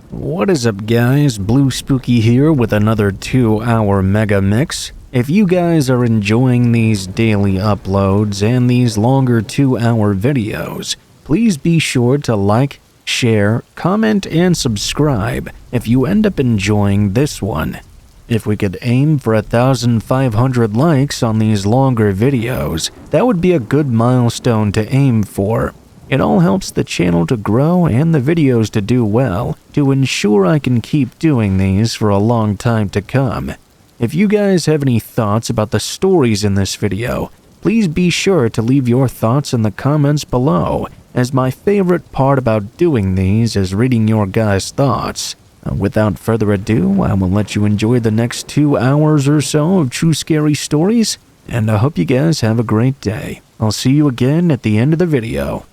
What is up guys, Blue Spooky here with another 2-hour Megamix. If you guys are enjoying these daily uploads and these longer 2-hour videos, please be sure to like, share, comment, and subscribe if you end up enjoying this one. If we could aim for 1,500 likes on these longer videos, that would be a good milestone to aim for. It all helps the channel to grow and the videos to do well, to ensure I can keep doing these for a long time to come. If you guys have any thoughts about the stories in this video, please be sure to leave your thoughts in the comments below, as my favorite part about doing these is reading your guys' thoughts. Without further ado, I will let you enjoy the next 2 hours or so of true scary stories, and I hope you guys have a great day. I'll see you again at the end of the video.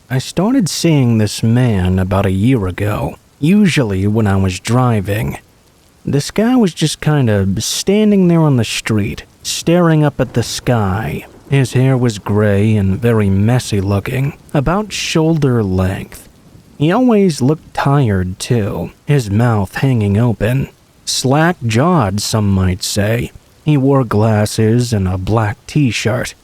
I started seeing this man about a year ago, usually when I was driving. This guy was just kind of standing there on the street, staring up at the sky. His hair was gray and very messy looking, about shoulder length. He always looked tired too, his mouth hanging open. Slack-jawed, some might say. He wore glasses and a black t-shirt.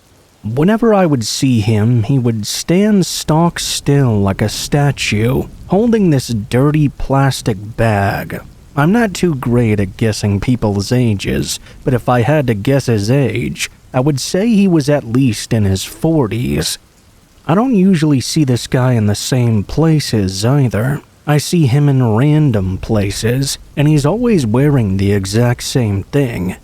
Whenever I would see him, he would stand stock still like a statue, holding this dirty plastic bag. I'm not too great at guessing people's ages, but if I had to guess his age, I would say he was at least in his 40s. I don't usually see this guy in the same places either. I see him in random places, and he's always wearing the exact same thing.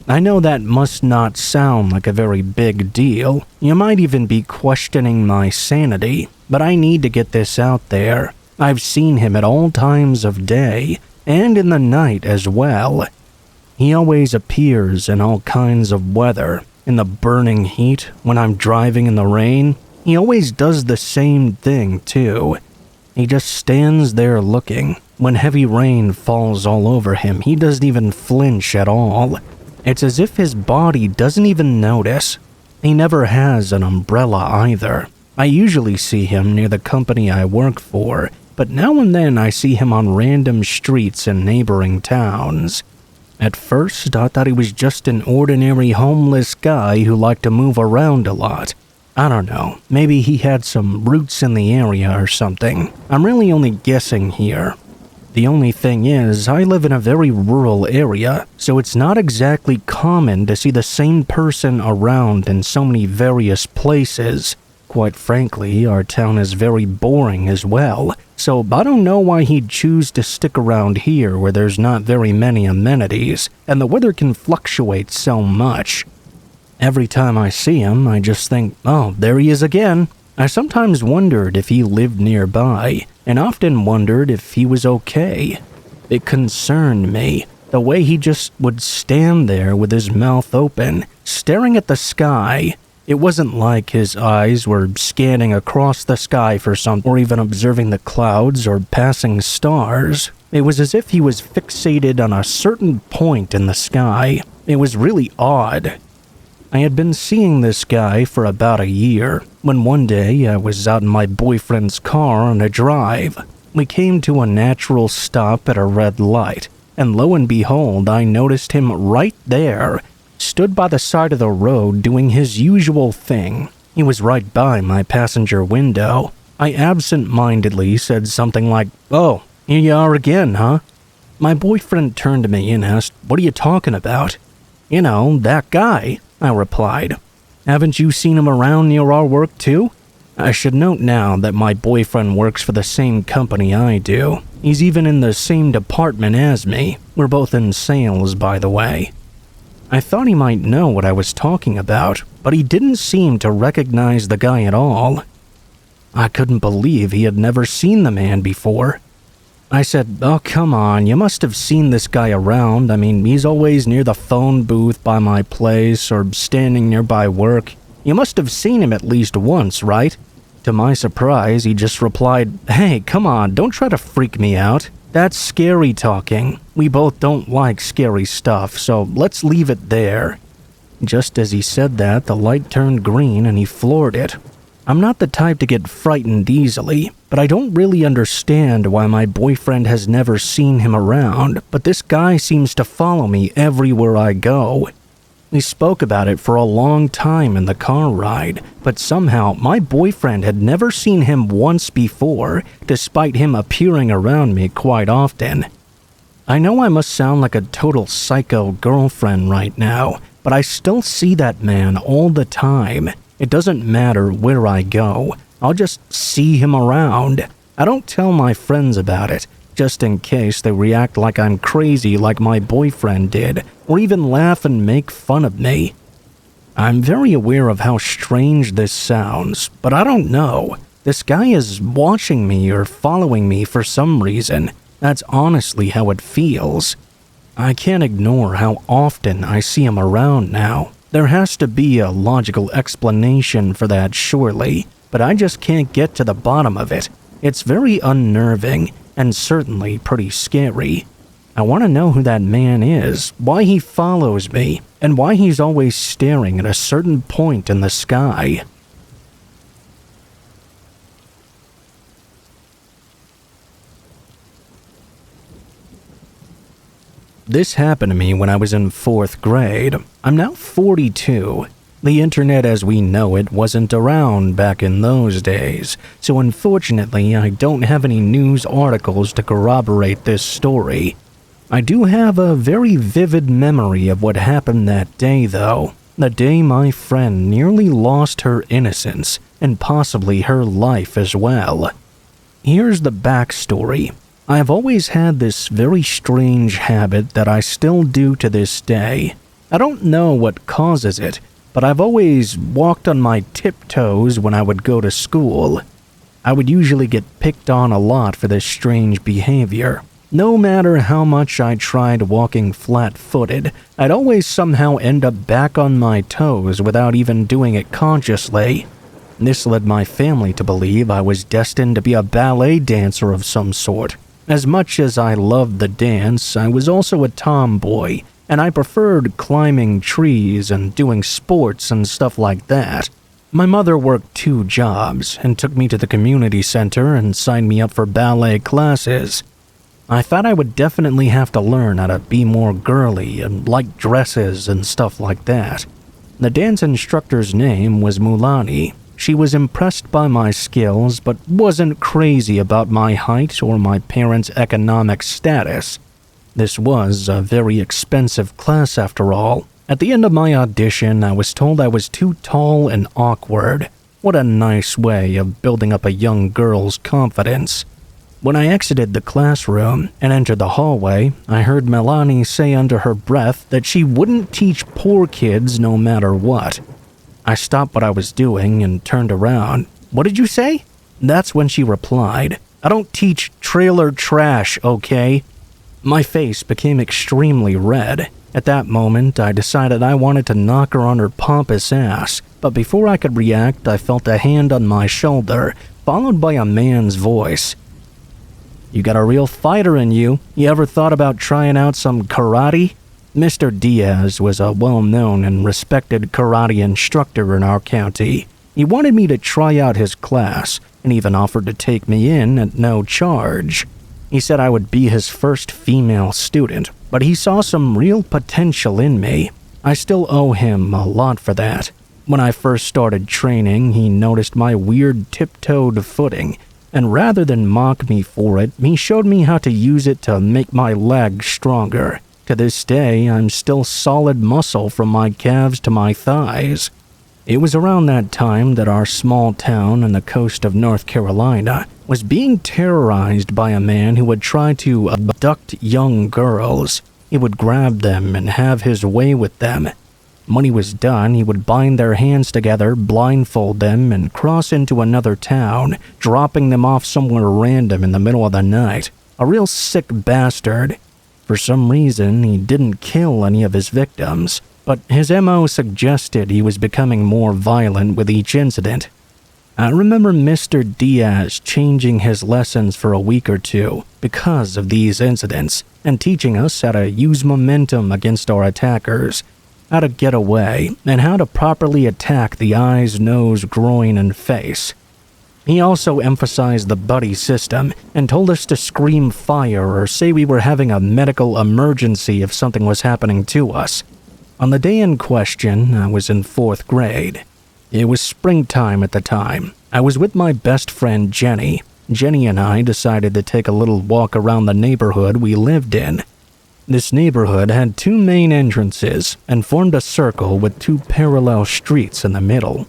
I know that must not sound like a very big deal. You might even be questioning my sanity, but I need to get this out there. I've seen him at all times of day, and in the night as well. He always appears in all kinds of weather. In the burning heat, when I'm driving in the rain, he always does the same thing too. He just stands there looking. When heavy rain falls all over him, he doesn't even flinch at all. It's as if his body doesn't even notice. He never has an umbrella either. I usually see him near the company I work for, but now and then I see him on random streets in neighboring towns. At first, I thought he was just an ordinary homeless guy who liked to move around a lot. I don't know, maybe he had some roots in the area or something. I'm really only guessing here. The only thing is, I live in a very rural area, so it's not exactly common to see the same person around in so many various places. Quite frankly, our town is very boring as well, so I don't know why he'd choose to stick around here where there's not very many amenities, and the weather can fluctuate so much. Every time I see him, I just think, oh, there he is again. I sometimes wondered if he lived nearby, and often wondered if he was okay. It concerned me, the way he just would stand there with his mouth open, staring at the sky. It wasn't like his eyes were scanning across the sky for something, or even observing the clouds or passing stars. It was as if he was fixated on a certain point in the sky. It was really odd. I had been seeing this guy for about a year, when one day I was out in my boyfriend's car on a drive. We came to a natural stop at a red light, and lo and behold, I noticed him right there, stood by the side of the road doing his usual thing. He was right by my passenger window. I absent-mindedly said something like, "Oh, here you are again, huh?" My boyfriend turned to me and asked, "What are you talking about?" "You know, that guy," I replied. "Haven't you seen him around near our work too?" I should note now that my boyfriend works for the same company I do. He's even in the same department as me. We're both in sales, by the way. I thought he might know what I was talking about, but he didn't seem to recognize the guy at all. I couldn't believe he had never seen the man before. I said, "Oh, come on, you must have seen this guy around. I mean, he's always near the phone booth by my place or standing nearby work. You must have seen him at least once, right?" To my surprise, he just replied, "Hey, come on, don't try to freak me out. That's scary talking. We both don't like scary stuff, so let's leave it there." Just as he said that, the light turned green and he floored it. I'm not the type to get frightened easily, but I don't really understand why my boyfriend has never seen him around, but this guy seems to follow me everywhere I go. We spoke about it for a long time in the car ride, but somehow my boyfriend had never seen him once before, despite him appearing around me quite often. I know I must sound like a total psycho girlfriend right now, but I still see that man all the time. It doesn't matter where I go, I'll just see him around. I don't tell my friends about it, just in case they react like I'm crazy like my boyfriend did, or even laugh and make fun of me. I'm very aware of how strange this sounds, but I don't know. This guy is watching me or following me for some reason. That's honestly how it feels. I can't ignore how often I see him around now. There has to be a logical explanation for that, surely, but I just can't get to the bottom of it. It's very unnerving, and certainly pretty scary. I want to know who that man is, why he follows me, and why he's always staring at a certain point in the sky. This happened to me when I was in 4th grade. I'm now 42. The internet as we know it wasn't around back in those days, so unfortunately I don't have any news articles to corroborate this story. I do have a very vivid memory of what happened that day though, the day my friend nearly lost her innocence, and possibly her life as well. Here's the backstory. I have always had this very strange habit that I still do to this day. I don't know what causes it, but I've always walked on my tiptoes when I would go to school. I would usually get picked on a lot for this strange behavior. No matter how much I tried walking flat-footed, I'd always somehow end up back on my toes without even doing it consciously. This led my family to believe I was destined to be a ballet dancer of some sort. As much as I loved the dance, I was also a tomboy, and I preferred climbing trees and doing sports and stuff like that. My mother worked 2 jobs and took me to the community center and signed me up for ballet classes. I thought I would definitely have to learn how to be more girly and like dresses and stuff like that. The dance instructor's name was Mulani. She was impressed by my skills but wasn't crazy about my height or my parents' economic status. This was a very expensive class after all. At the end of my audition, I was told I was too tall and awkward. What a nice way of building up a young girl's confidence. When I exited the classroom and entered the hallway, I heard Melanie say under her breath that she wouldn't teach poor kids no matter what. I stopped what I was doing and turned around. "What did you say?" That's when she replied, "I don't teach trailer trash, okay?" My face became extremely red. At that moment, I decided I wanted to knock her on her pompous ass, but before I could react, I felt a hand on my shoulder, followed by a man's voice. "You got a real fighter in you. You ever thought about trying out some karate?" Mr. Diaz was a well-known and respected karate instructor in our county. He wanted me to try out his class, and even offered to take me in at no charge. He said I would be his first female student, but he saw some real potential in me. I still owe him a lot for that. When I first started training, he noticed my weird tiptoed footing, and rather than mock me for it, he showed me how to use it to make my legs stronger. To this day, I'm still solid muscle from my calves to my thighs. It was around that time that our small town on the coast of North Carolina was being terrorized by a man who would try to abduct young girls. He would grab them and have his way with them. When he was done, he would bind their hands together, blindfold them, and cross into another town, dropping them off somewhere random in the middle of the night. A real sick bastard. For some reason, he didn't kill any of his victims, but his MO suggested he was becoming more violent with each incident. I remember Mr. Diaz changing his lessons for a week or two because of these incidents, and teaching us how to use momentum against our attackers. how to get away, and how to properly attack the eyes, nose, groin, and face. He also emphasized the buddy system and told us to scream fire or say we were having a medical emergency if something was happening to us. On the day in question, I was in 4th grade. It was springtime at the time. I was with my best friend Jenny. Jenny and I decided to take a little walk around the neighborhood we lived in. This neighborhood had 2 main entrances and formed a circle with 2 parallel streets in the middle.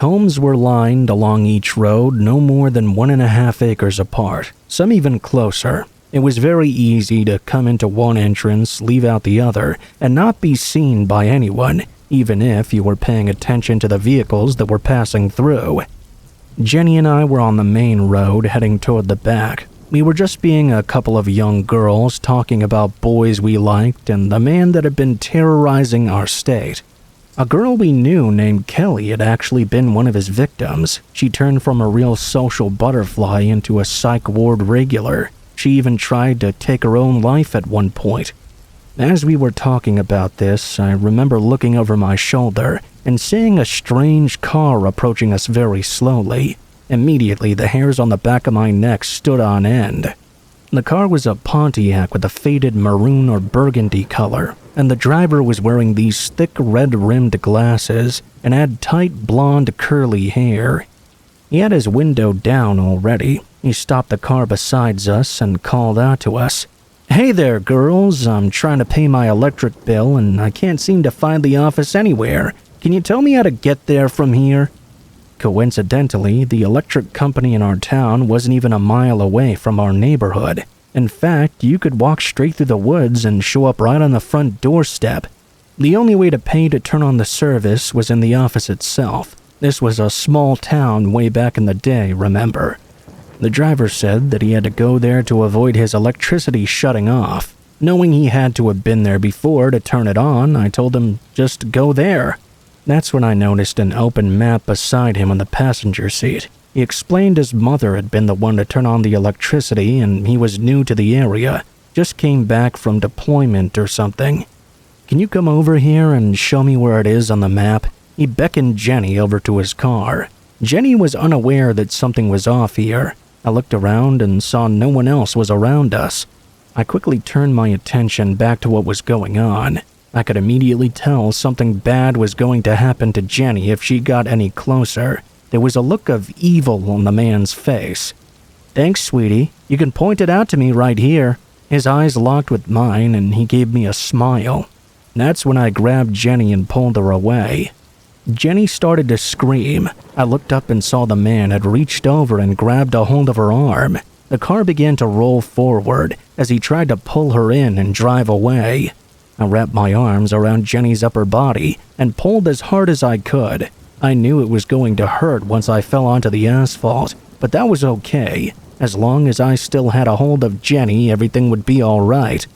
Homes were lined along each road no more than 1.5 acres apart, some even closer. It was very easy to come into one entrance, leave out the other, and not be seen by anyone, even if you were paying attention to the vehicles that were passing through. Jenny and I were on the main road heading toward the back. We were just being a couple of young girls talking about boys we liked and the man that had been terrorizing our state. A girl we knew named Kelly had actually been one of his victims. She turned from a real social butterfly into a psych ward regular. She even tried to take her own life at one point. As we were talking about this, I remember looking over my shoulder and seeing a strange car approaching us very slowly. Immediately, the hairs on the back of my neck stood on end. The car was a Pontiac with a faded maroon or burgundy color, and the driver was wearing these thick red-rimmed glasses and had tight blonde curly hair. He had his window down already. He stopped the car beside us and called out to us, "Hey there, girls, I'm trying to pay my electric bill and I can't seem to find the office anywhere. Can you tell me how to get there from here?" Coincidentally, the electric company in our town wasn't even a mile away from our neighborhood. In fact, you could walk straight through the woods and show up right on the front doorstep. The only way to pay to turn on the service was in the office itself. This was a small town way back in the day, remember? The driver said that he had to go there to avoid his electricity shutting off. Knowing he had to have been there before to turn it on, I told him just go there. That's when I noticed an open map beside him on the passenger seat. He explained his mother had been the one to turn on the electricity and he was new to the area, just came back from deployment or something. "Can you come over here and show me where it is on the map?" He beckoned Jenny over to his car. Jenny was unaware that something was off here. I looked around and saw no one else was around us. I quickly turned my attention back to what was going on. I could immediately tell something bad was going to happen to Jenny if she got any closer. There was a look of evil on the man's face. "Thanks, sweetie. You can point it out to me right here." His eyes locked with mine and he gave me a smile. That's when I grabbed Jenny and pulled her away. Jenny started to scream. I looked up and saw the man had reached over and grabbed a hold of her arm. The car began to roll forward as he tried to pull her in and drive away. I wrapped my arms around Jenny's upper body and pulled as hard as I could. I knew it was going to hurt once I fell onto the asphalt, but that was okay. As long as I still had a hold of Jenny, everything would be all right.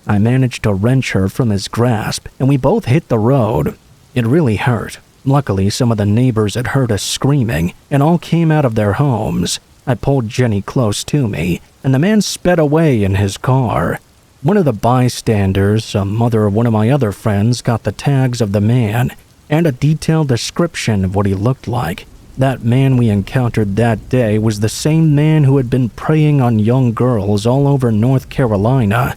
I managed to wrench her from his grasp, and we both hit the road. It really hurt. Luckily, some of the neighbors had heard us screaming and all came out of their homes. I pulled Jenny close to me, and the man sped away in his car. One of the bystanders, a mother of one of my other friends, got the tags of the man and a detailed description of what he looked like. That man we encountered that day was the same man who had been preying on young girls all over North Carolina.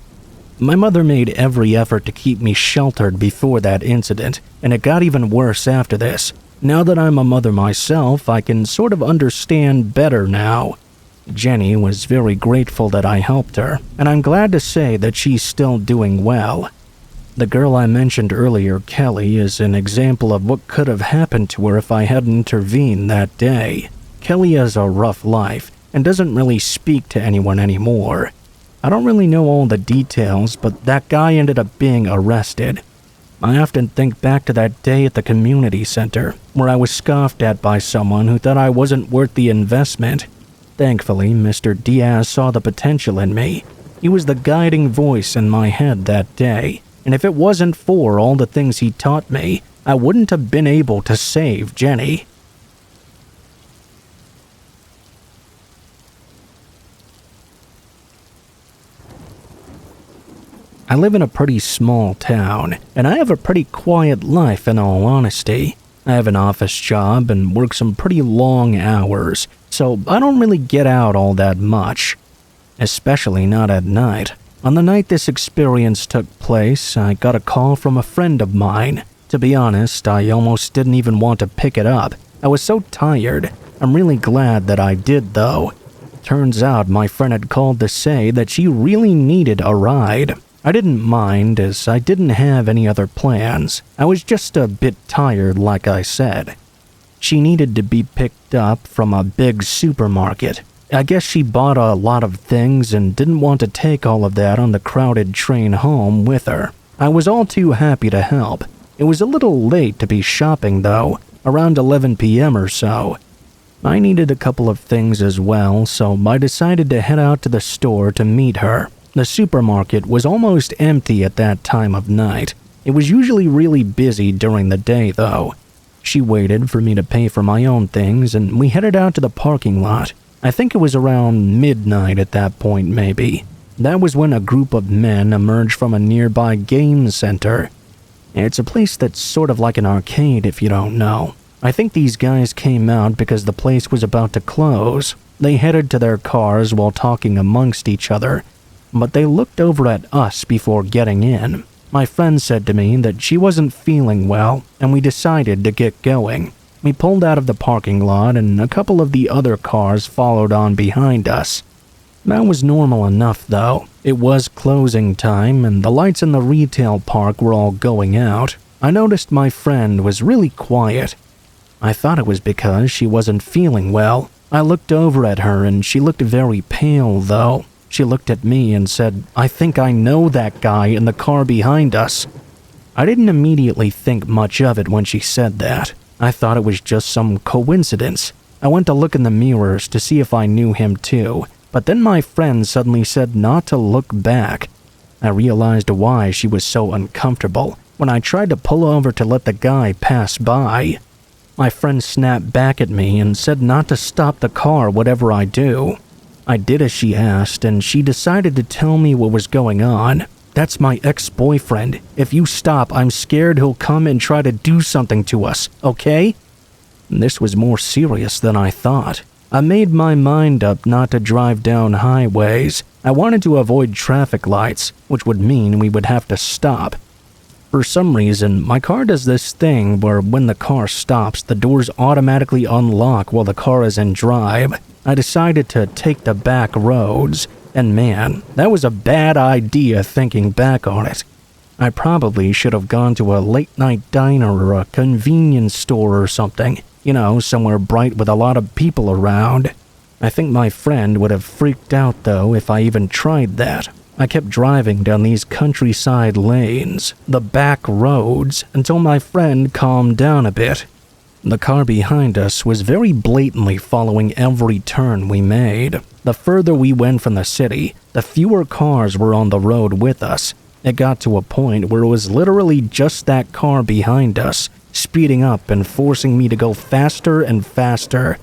My mother made every effort to keep me sheltered before that incident, and it got even worse after this. Now that I'm a mother myself, I can sort of understand better now. Jenny was very grateful that I helped her, and I'm glad to say that she's still doing well. The girl I mentioned earlier, Kelly, is an example of what could have happened to her if I hadn't intervened that day. Kelly has a rough life and doesn't really speak to anyone anymore. I don't really know all the details, but that guy ended up being arrested. I often think back to that day at the community center, where I was scoffed at by someone who thought I wasn't worth the investment. Thankfully, Mr. Diaz saw the potential in me. He was the guiding voice in my head that day, and if it wasn't for all the things he taught me, I wouldn't have been able to save Jenny. I live in a pretty small town, and I have a pretty quiet life in all honesty. I have an office job and work some pretty long hours, so I don't really get out all that much. Especially not at night. On the night this experience took place, I got a call from a friend of mine. To be honest, I almost didn't even want to pick it up. I was so tired. I'm really glad that I did, though. Turns out my friend had called to say that she really needed a ride. I didn't mind, as I didn't have any other plans. I was just a bit tired, like I said. She needed to be picked up from a big supermarket. I guess she bought a lot of things and didn't want to take all of that on the crowded train home with her. I was all too happy to help. It was a little late to be shopping, though, around 11 p.m. or so. I needed a couple of things as well, so I decided to head out to the store to meet her. The supermarket was almost empty at that time of night. It was usually really busy during the day, though. She waited for me to pay for my own things, and we headed out to the parking lot. I think it was around midnight at that point, maybe. That was when a group of men emerged from a nearby game center. It's a place that's sort of like an arcade if you don't know. I think these guys came out because the place was about to close. They headed to their cars while talking amongst each other, but they looked over at us before getting in. My friend said to me that she wasn't feeling well, and we decided to get going. We pulled out of the parking lot, and a couple of the other cars followed on behind us. That was normal enough, though. It was closing time, and the lights in the retail park were all going out. I noticed my friend was really quiet. I thought it was because she wasn't feeling well. I looked over at her, and she looked very pale, though. She looked at me and said, "I think I know that guy in the car behind us." I didn't immediately think much of it when she said that. I thought it was just some coincidence. I went to look in the mirrors to see if I knew him too, but then my friend suddenly said not to look back. I realized why she was so uncomfortable when I tried to pull over to let the guy pass by. My friend snapped back at me and said not to stop the car whatever I do. I did as she asked, and she decided to tell me what was going on. "That's my ex-boyfriend. If you stop, I'm scared he'll come and try to do something to us, okay?" This was more serious than I thought. I made my mind up not to drive down highways. I wanted to avoid traffic lights, which would mean we would have to stop. For some reason, my car does this thing where when the car stops, the doors automatically unlock while the car is in drive. I decided to take the back roads, and man, that was a bad idea thinking back on it. I probably should have gone to a late-night diner or a convenience store or something, somewhere bright with a lot of people around. I think my friend would have freaked out, though, if I even tried that. I kept driving down these countryside lanes, the back roads, until my friend calmed down a bit. The car behind us was very blatantly following every turn we made. The further we went from the city, the fewer cars were on the road with us. It got to a point where it was literally just that car behind us, speeding up and forcing me to go faster and faster.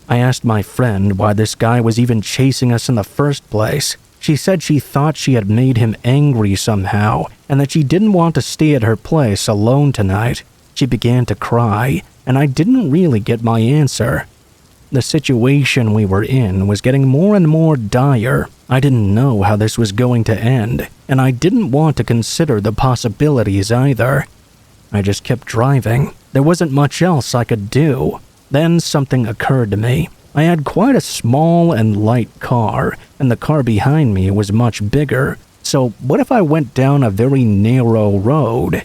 I asked my friend why this guy was even chasing us in the first place. She said she thought she had made him angry somehow, and that she didn't want to stay at her place alone tonight. She began to cry, and I didn't really get my answer. The situation we were in was getting more and more dire. I didn't know how this was going to end, and I didn't want to consider the possibilities either. I just kept driving. There wasn't much else I could do. Then something occurred to me. I had quite a small and light car, and the car behind me was much bigger. So what if I went down a very narrow road?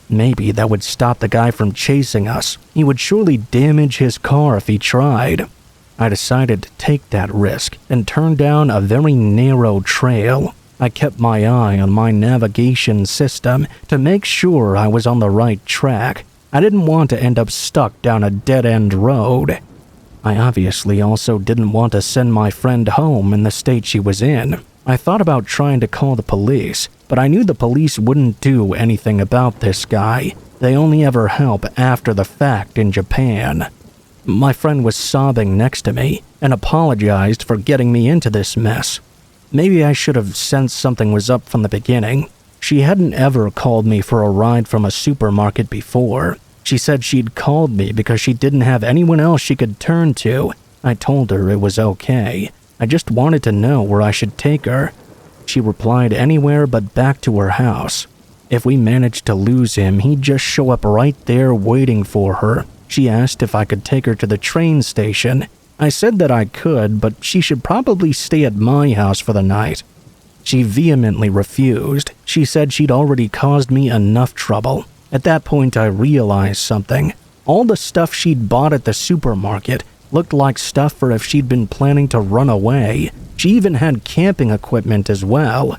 Maybe that would stop the guy from chasing us. He would surely damage his car if he tried. I decided to take that risk and turn down a very narrow trail. I kept my eye on my navigation system to make sure I was on the right track. I didn't want to end up stuck down a dead-end road. I obviously also didn't want to send my friend home in the state she was in. I thought about trying to call the police, but I knew the police wouldn't do anything about this guy. They only ever help after the fact in Japan. My friend was sobbing next to me and apologized for getting me into this mess. Maybe I should have sensed something was up from the beginning. She hadn't ever called me for a ride from a supermarket before. She said she'd called me because she didn't have anyone else she could turn to. I told her it was okay. I just wanted to know where I should take her. She replied anywhere but back to her house. If we managed to lose him, he'd just show up right there waiting for her. She asked if I could take her to the train station. I said that I could, but she should probably stay at my house for the night. She vehemently refused. She said she'd already caused me enough trouble. At that point, I realized something. All the stuff she'd bought at the supermarket looked like stuff for if she'd been planning to run away. She even had camping equipment as well.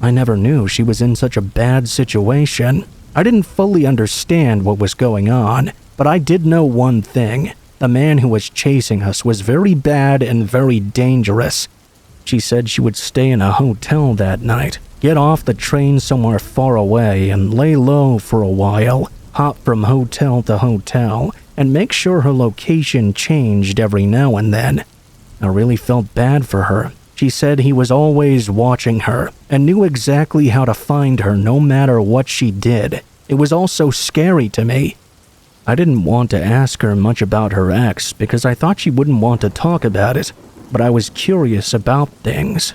I never knew she was in such a bad situation. I didn't fully understand what was going on, but I did know one thing. The man who was chasing us was very bad and very dangerous. She said she would stay in a hotel that night, get off the train somewhere far away and lay low for a while, hop from hotel to hotel, and make sure her location changed every now and then. I really felt bad for her. She said he was always watching her and knew exactly how to find her no matter what she did. It was all so scary to me. I didn't want to ask her much about her ex because I thought she wouldn't want to talk about it, but I was curious about things.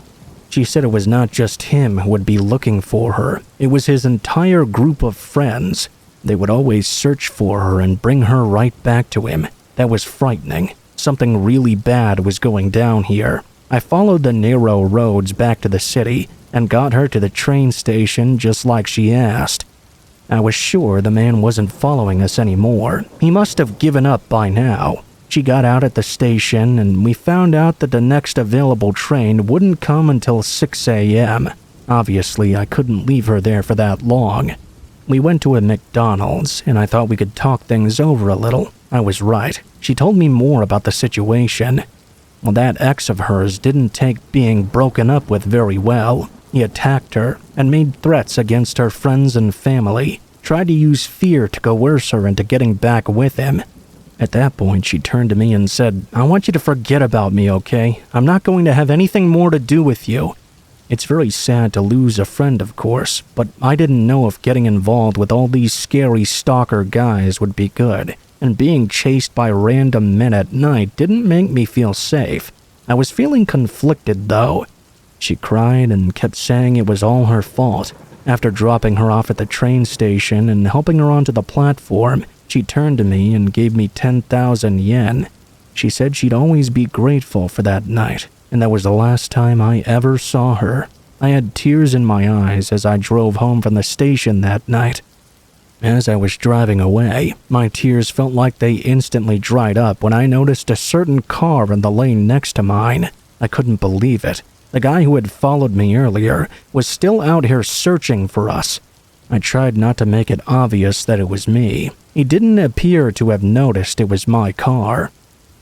She said it was not just him who would be looking for her. It was his entire group of friends. They would always search for her and bring her right back to him. That was frightening. Something really bad was going down here. I followed the narrow roads back to the city and got her to the train station just like she asked. I was sure the man wasn't following us anymore. He must have given up by now. She got out at the station and we found out that the next available train wouldn't come until 6 a.m. Obviously, I couldn't leave her there for that long. We went to a McDonald's and I thought we could talk things over a little. I was right. She told me more about the situation. Well, that ex of hers didn't take being broken up with very well. He attacked her and made threats against her friends and family, tried to use fear to coerce her into getting back with him. At that point, she turned to me and said, "I want you to forget about me, okay? I'm not going to have anything more to do with you." It's very sad to lose a friend, of course, but I didn't know if getting involved with all these scary stalker guys would be good, and being chased by random men at night didn't make me feel safe. I was feeling conflicted, though. She cried and kept saying it was all her fault. After dropping her off at the train station and helping her onto the platform, she turned to me and gave me 10,000 yen. She said she'd always be grateful for that night, and that was the last time I ever saw her. I had tears in my eyes as I drove home from the station that night. As I was driving away, my tears felt like they instantly dried up when I noticed a certain car in the lane next to mine. I couldn't believe it. The guy who had followed me earlier was still out here searching for us. I tried not to make it obvious that it was me. He didn't appear to have noticed it was my car.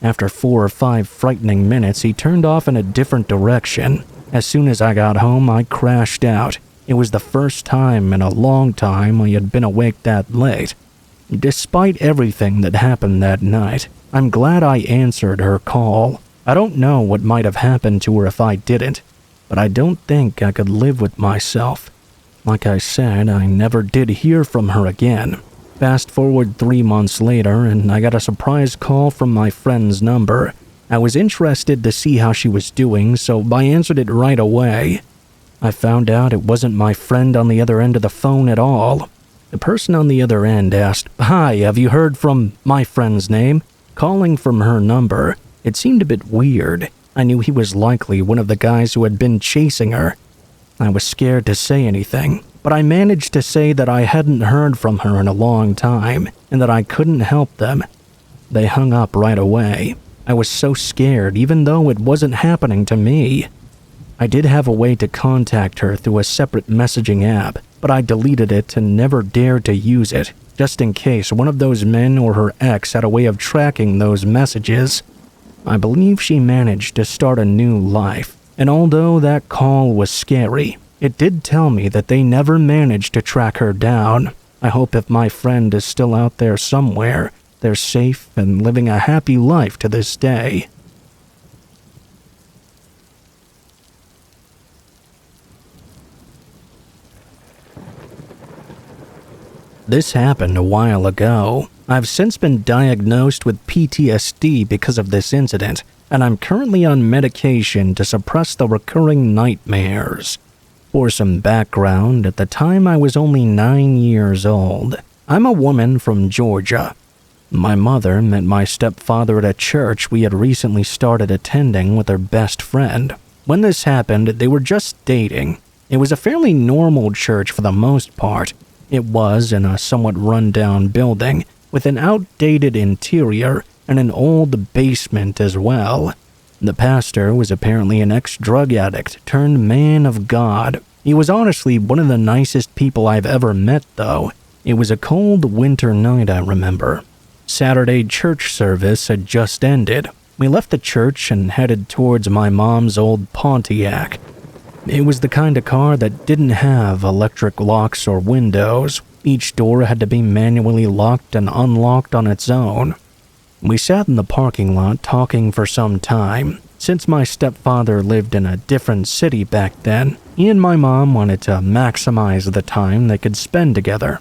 After 4 or 5 frightening minutes, he turned off in a different direction. As soon as I got home, I crashed out. It was the first time in a long time I had been awake that late. Despite everything that happened that night, I'm glad I answered her call. I don't know what might have happened to her if I didn't, but I don't think I could live with myself. Like I said, I never did hear from her again. Fast forward 3 months later, and I got a surprise call from my friend's number. I was interested to see how she was doing, so I answered it right away. I found out it wasn't my friend on the other end of the phone at all. The person on the other end asked, "Hi, have you heard from my friend's name?" Calling from her number, it seemed a bit weird. I knew he was likely one of the guys who had been chasing her. I was scared to say anything, but I managed to say that I hadn't heard from her in a long time and that I couldn't help them. They hung up right away. I was so scared, even though it wasn't happening to me. I did have a way to contact her through a separate messaging app, but I deleted it and never dared to use it, just in case one of those men or her ex had a way of tracking those messages. I believe she managed to start a new life, and although that call was scary, it did tell me that they never managed to track her down. I hope if my friend is still out there somewhere, they're safe and living a happy life to this day. This happened a while ago. I've since been diagnosed with PTSD because of this incident, and I'm currently on medication to suppress the recurring nightmares. For some background, at the time I was only 9 years old. I'm a woman from Georgia. My mother met my stepfather at a church we had recently started attending with her best friend. When this happened, they were just dating. It was a fairly normal church for the most part. It was in a somewhat run-down building, with an outdated interior and an old basement as well. The pastor was apparently an ex-drug addict turned man of God. He was honestly one of the nicest people I've ever met, though. It was a cold winter night, I remember. Saturday church service had just ended. We left the church and headed towards my mom's old Pontiac. It was the kind of car that didn't have electric locks or windows. Each door had to be manually locked and unlocked on its own. We sat in the parking lot talking for some time. Since my stepfather lived in a different city back then, he and my mom wanted to maximize the time they could spend together.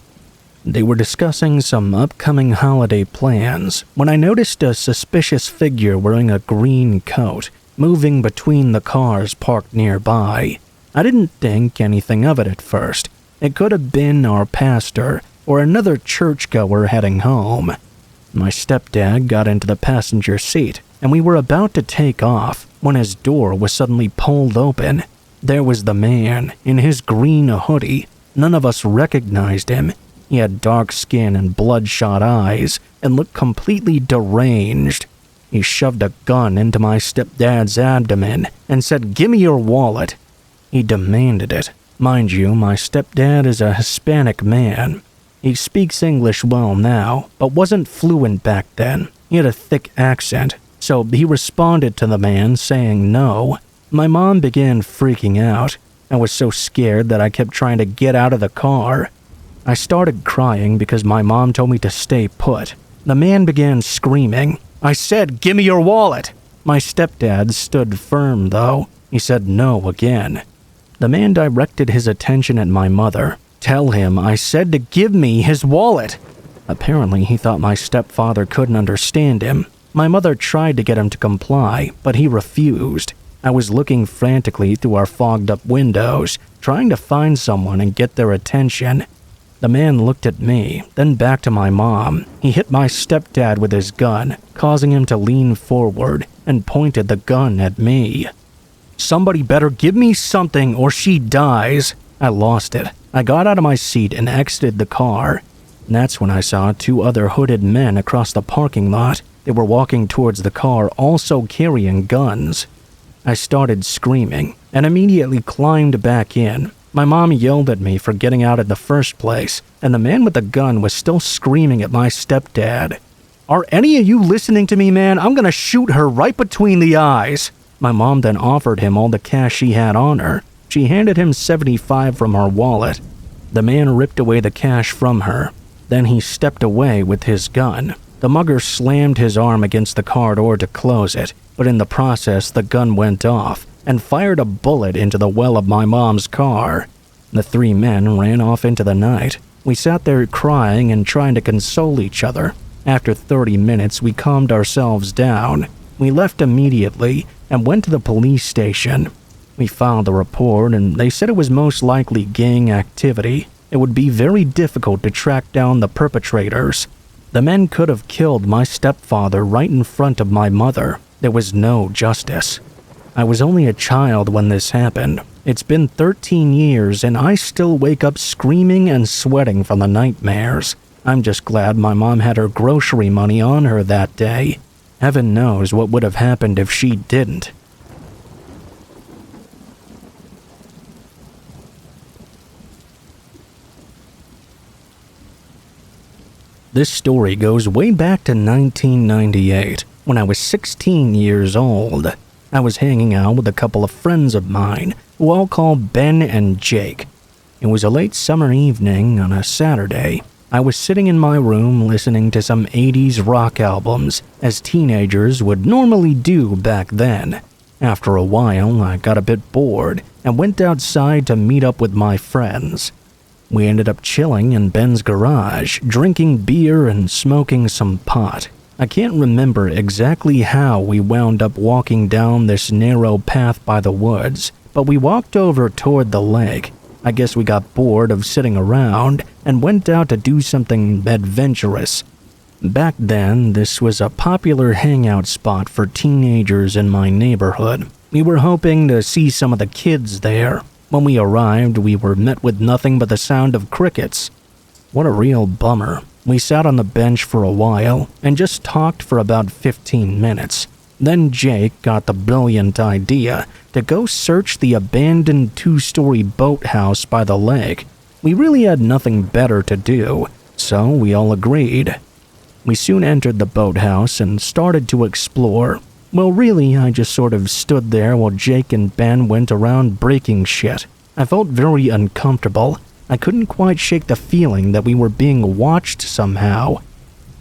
They were discussing some upcoming holiday plans when I noticed a suspicious figure wearing a green coat moving between the cars parked nearby. I didn't think anything of it at first. It could have been our pastor or another churchgoer heading home. My stepdad got into the passenger seat, and we were about to take off when his door was suddenly pulled open. There was the man in his green hoodie. None of us recognized him. He had dark skin and bloodshot eyes and looked completely deranged. He shoved a gun into my stepdad's abdomen and said, "Give me your wallet." He demanded it. Mind you, my stepdad is a Hispanic man. He speaks English well now, but wasn't fluent back then. He had a thick accent, so he responded to the man saying no. My mom began freaking out. I was so scared that I kept trying to get out of the car. I started crying because my mom told me to stay put. The man began screaming. I said, "Give me your wallet." My stepdad stood firm, though. He said no again. The man directed his attention at my mother. "Tell him I said to give me his wallet." Apparently, he thought my stepfather couldn't understand him. My mother tried to get him to comply, but he refused. I was looking frantically through our fogged-up windows, trying to find someone and get their attention. The man looked at me, then back to my mom. He hit my stepdad with his gun, causing him to lean forward, and pointed the gun at me. "Somebody better give me something or she dies." I lost it. I got out of my seat and exited the car. And that's when I saw 2 other hooded men across the parking lot. They were walking towards the car, also carrying guns. I started screaming and immediately climbed back in. My mom yelled at me for getting out in the first place, and the man with the gun was still screaming at my stepdad. "Are any of you listening to me, man? I'm gonna shoot her right between the eyes." My mom then offered him all the cash she had on her. She handed him $75 from her wallet. The man ripped away the cash from her. Then he stepped away with his gun. The mugger slammed his arm against the car door to close it, but in the process the gun went off and fired a bullet into the well of my mom's car. The 3 men ran off into the night. We sat there crying and trying to console each other. After 30 minutes, we calmed ourselves down. We left immediately and went to the police station. We filed a report, and they said it was most likely gang activity. It would be very difficult to track down the perpetrators. The men could have killed my stepfather right in front of my mother. There was no justice. I was only a child when this happened. It's been 13 years, and I still wake up screaming and sweating from the nightmares. I'm just glad my mom had her grocery money on her that day. Heaven knows what would have happened if she didn't. This story goes way back to 1998, when I was 16 years old. I was hanging out with a couple of friends of mine, who I'll call Ben and Jake. It was a late summer evening on a Saturday. I was sitting in my room listening to some 80s rock albums, as teenagers would normally do back then. After a while, I got a bit bored and went outside to meet up with my friends. We ended up chilling in Ben's garage, drinking beer and smoking some pot. I can't remember exactly how we wound up walking down this narrow path by the woods, but we walked over toward the lake. I guess we got bored of sitting around and went out to do something adventurous. Back then, this was a popular hangout spot for teenagers in my neighborhood. We were hoping to see some of the kids there. When we arrived, we were met with nothing but the sound of crickets. What a real bummer. We sat on the bench for a while and just talked for about 15 minutes. Then Jake got the brilliant idea to go search the abandoned 2-story boathouse by the lake. We really had nothing better to do, so we all agreed. We soon entered the boathouse and started to explore. Well, really, I just sort of stood there while Jake and Ben went around breaking shit. I felt very uncomfortable. I couldn't quite shake the feeling that we were being watched somehow.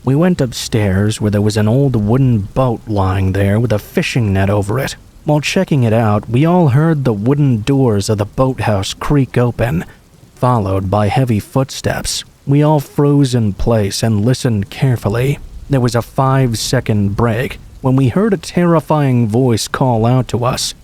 We went upstairs where there was an old wooden boat lying there with a fishing net over it. While checking it out, we all heard the wooden doors of the boathouse creak open, followed by heavy footsteps. We all froze in place and listened carefully. There was a 5-second break when we heard a terrifying voice call out to us.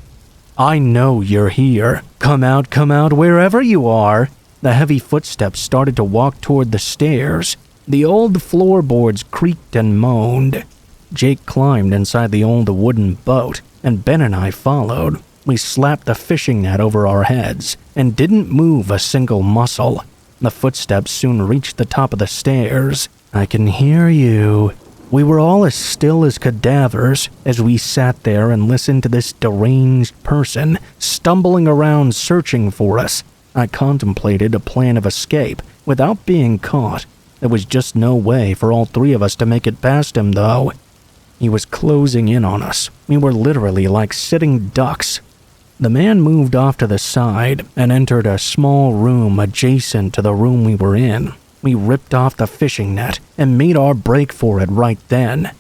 "I know you're here. Come out, wherever you are." The heavy footsteps started to walk toward the stairs. The old floorboards creaked and moaned. Jake climbed inside the old wooden boat, and Ben and I followed. We slapped the fishing net over our heads and didn't move a single muscle. The footsteps soon reached the top of the stairs. "I can hear you." We were all as still as cadavers as we sat there and listened to this deranged person stumbling around searching for us. I contemplated a plan of escape without being caught. There was just no way for all three of us to make it past him, though. He was closing in on us. We were literally like sitting ducks. The man moved off to the side and entered a small room adjacent to the room we were in. We ripped off the fishing net and made our break for it right then.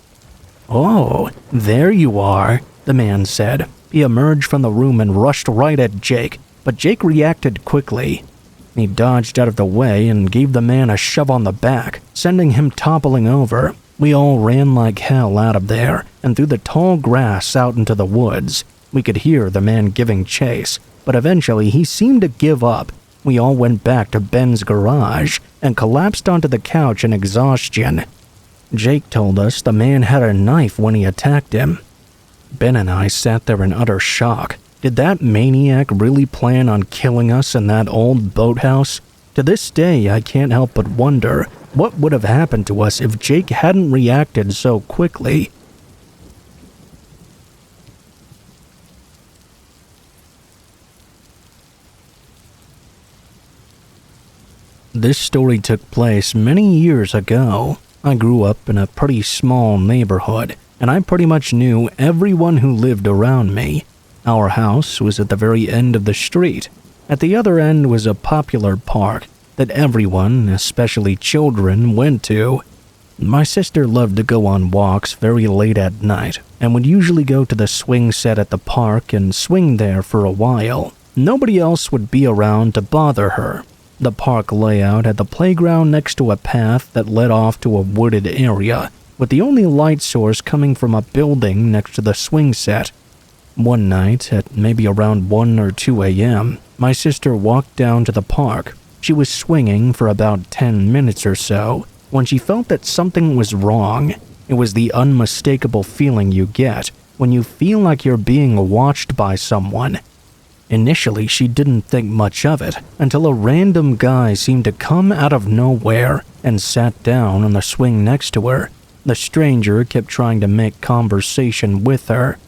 "Oh, there you are," the man said. He emerged from the room and rushed right at Jake, but Jake reacted quickly. He dodged out of the way and gave the man a shove on the back, sending him toppling over. We all ran like hell out of there and through the tall grass out into the woods. We could hear the man giving chase, but eventually he seemed to give up. We all went back to Ben's garage and collapsed onto the couch in exhaustion. Jake told us the man had a knife when he attacked him. Ben and I sat there in utter shock. Did that maniac really plan on killing us in that old boathouse? To this day, I can't help but wonder what would have happened to us if Jake hadn't reacted so quickly. This story took place many years ago. I grew up in a pretty small neighborhood, and I pretty much knew everyone who lived around me. Our house was at the very end of the street. At the other end was a popular park that everyone, especially children, went to. My sister loved to go on walks very late at night and would usually go to the swing set at the park and swing there for a while. Nobody else would be around to bother her. The park layout had the playground next to a path that led off to a wooded area, with the only light source coming from a building next to the swing set. One night, at maybe around 1 or 2 a.m., my sister walked down to the park. She was swinging for about 10 minutes or so when she felt that something was wrong. It was the unmistakable feeling you get when you feel like you're being watched by someone. Initially, she didn't think much of it until a random guy seemed to come out of nowhere and sat down on the swing next to her. The stranger kept trying to make conversation with her.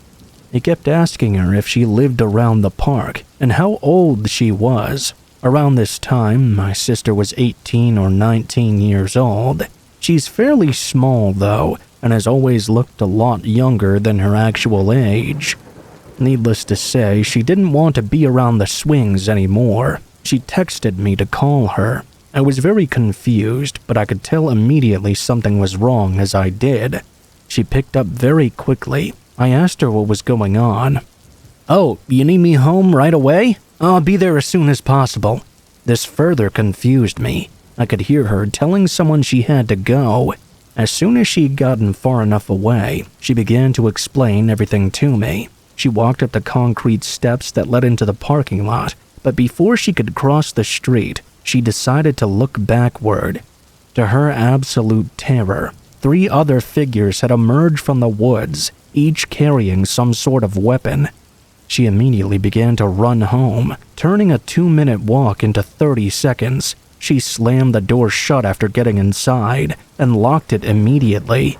He kept asking her if she lived around the park and how old she was. Around this time, my sister was 18 or 19 years old. She's fairly small, though, and has always looked a lot younger than her actual age. Needless to say, she didn't want to be around the swings anymore. She texted me to call her. I was very confused, but I could tell immediately something was wrong as I did. She picked up very quickly. I asked her what was going on. "Oh, you need me home right away? I'll be there as soon as possible." This further confused me. I could hear her telling someone she had to go. As soon as she'd gotten far enough away, she began to explain everything to me. She walked up the concrete steps that led into the parking lot, but before she could cross the street, she decided to look backward. To her absolute terror, 3 other figures had emerged from the woods, each carrying some sort of weapon. She immediately began to run home, turning a 2-minute walk into 30 seconds. She slammed the door shut after getting inside and locked it immediately.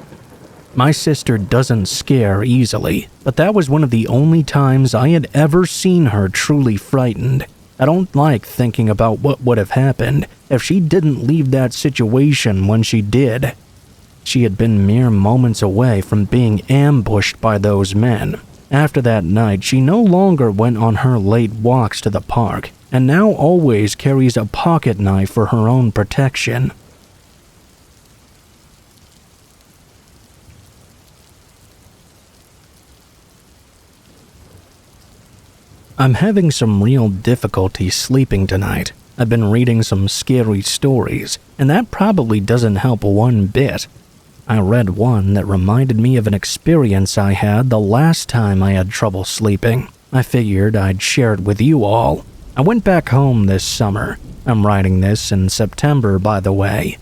My sister doesn't scare easily, but that was one of the only times I had ever seen her truly frightened. I don't like thinking about what would have happened if she didn't leave that situation when she did. She had been mere moments away from being ambushed by those men. After that night, she no longer went on her late walks to the park, and now always carries a pocket knife for her own protection. I'm having some real difficulty sleeping tonight. I've been reading some scary stories, and that probably doesn't help one bit. I read one that reminded me of an experience I had the last time I had trouble sleeping. I figured I'd share it with you all. I went back home this summer. I'm writing this in September, by the way.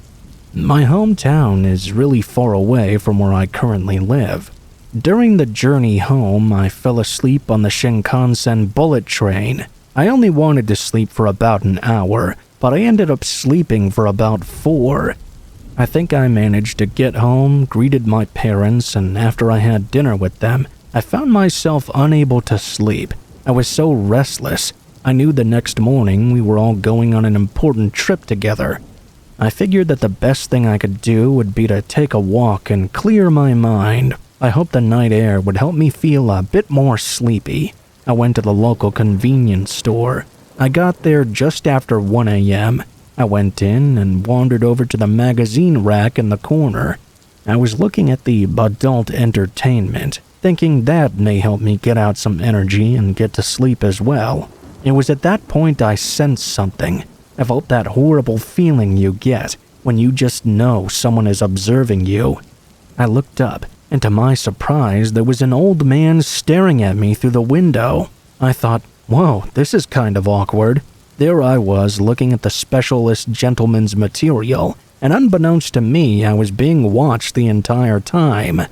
My hometown is really far away from where I currently live. During the journey home, I fell asleep on the Shinkansen bullet train. I only wanted to sleep for about an hour, but I ended up sleeping for about 4. I think I managed to get home, greeted my parents, and after I had dinner with them, I found myself unable to sleep. I was so restless. I knew the next morning we were all going on an important trip together. I figured that the best thing I could do would be to take a walk and clear my mind. I hoped the night air would help me feel a bit more sleepy. I went to the local convenience store. I got there just after 1 a.m. I went in and wandered over to the magazine rack in the corner. I was looking at the adult entertainment, thinking that may help me get out some energy and get to sleep as well. It was at that point I sensed something. I felt that horrible feeling you get when you just know someone is observing you. I looked up, and to my surprise, there was an old man staring at me through the window. I thought, whoa, this is kind of awkward. There I was looking at the specialist gentleman's material, and unbeknownst to me, I was being watched the entire time.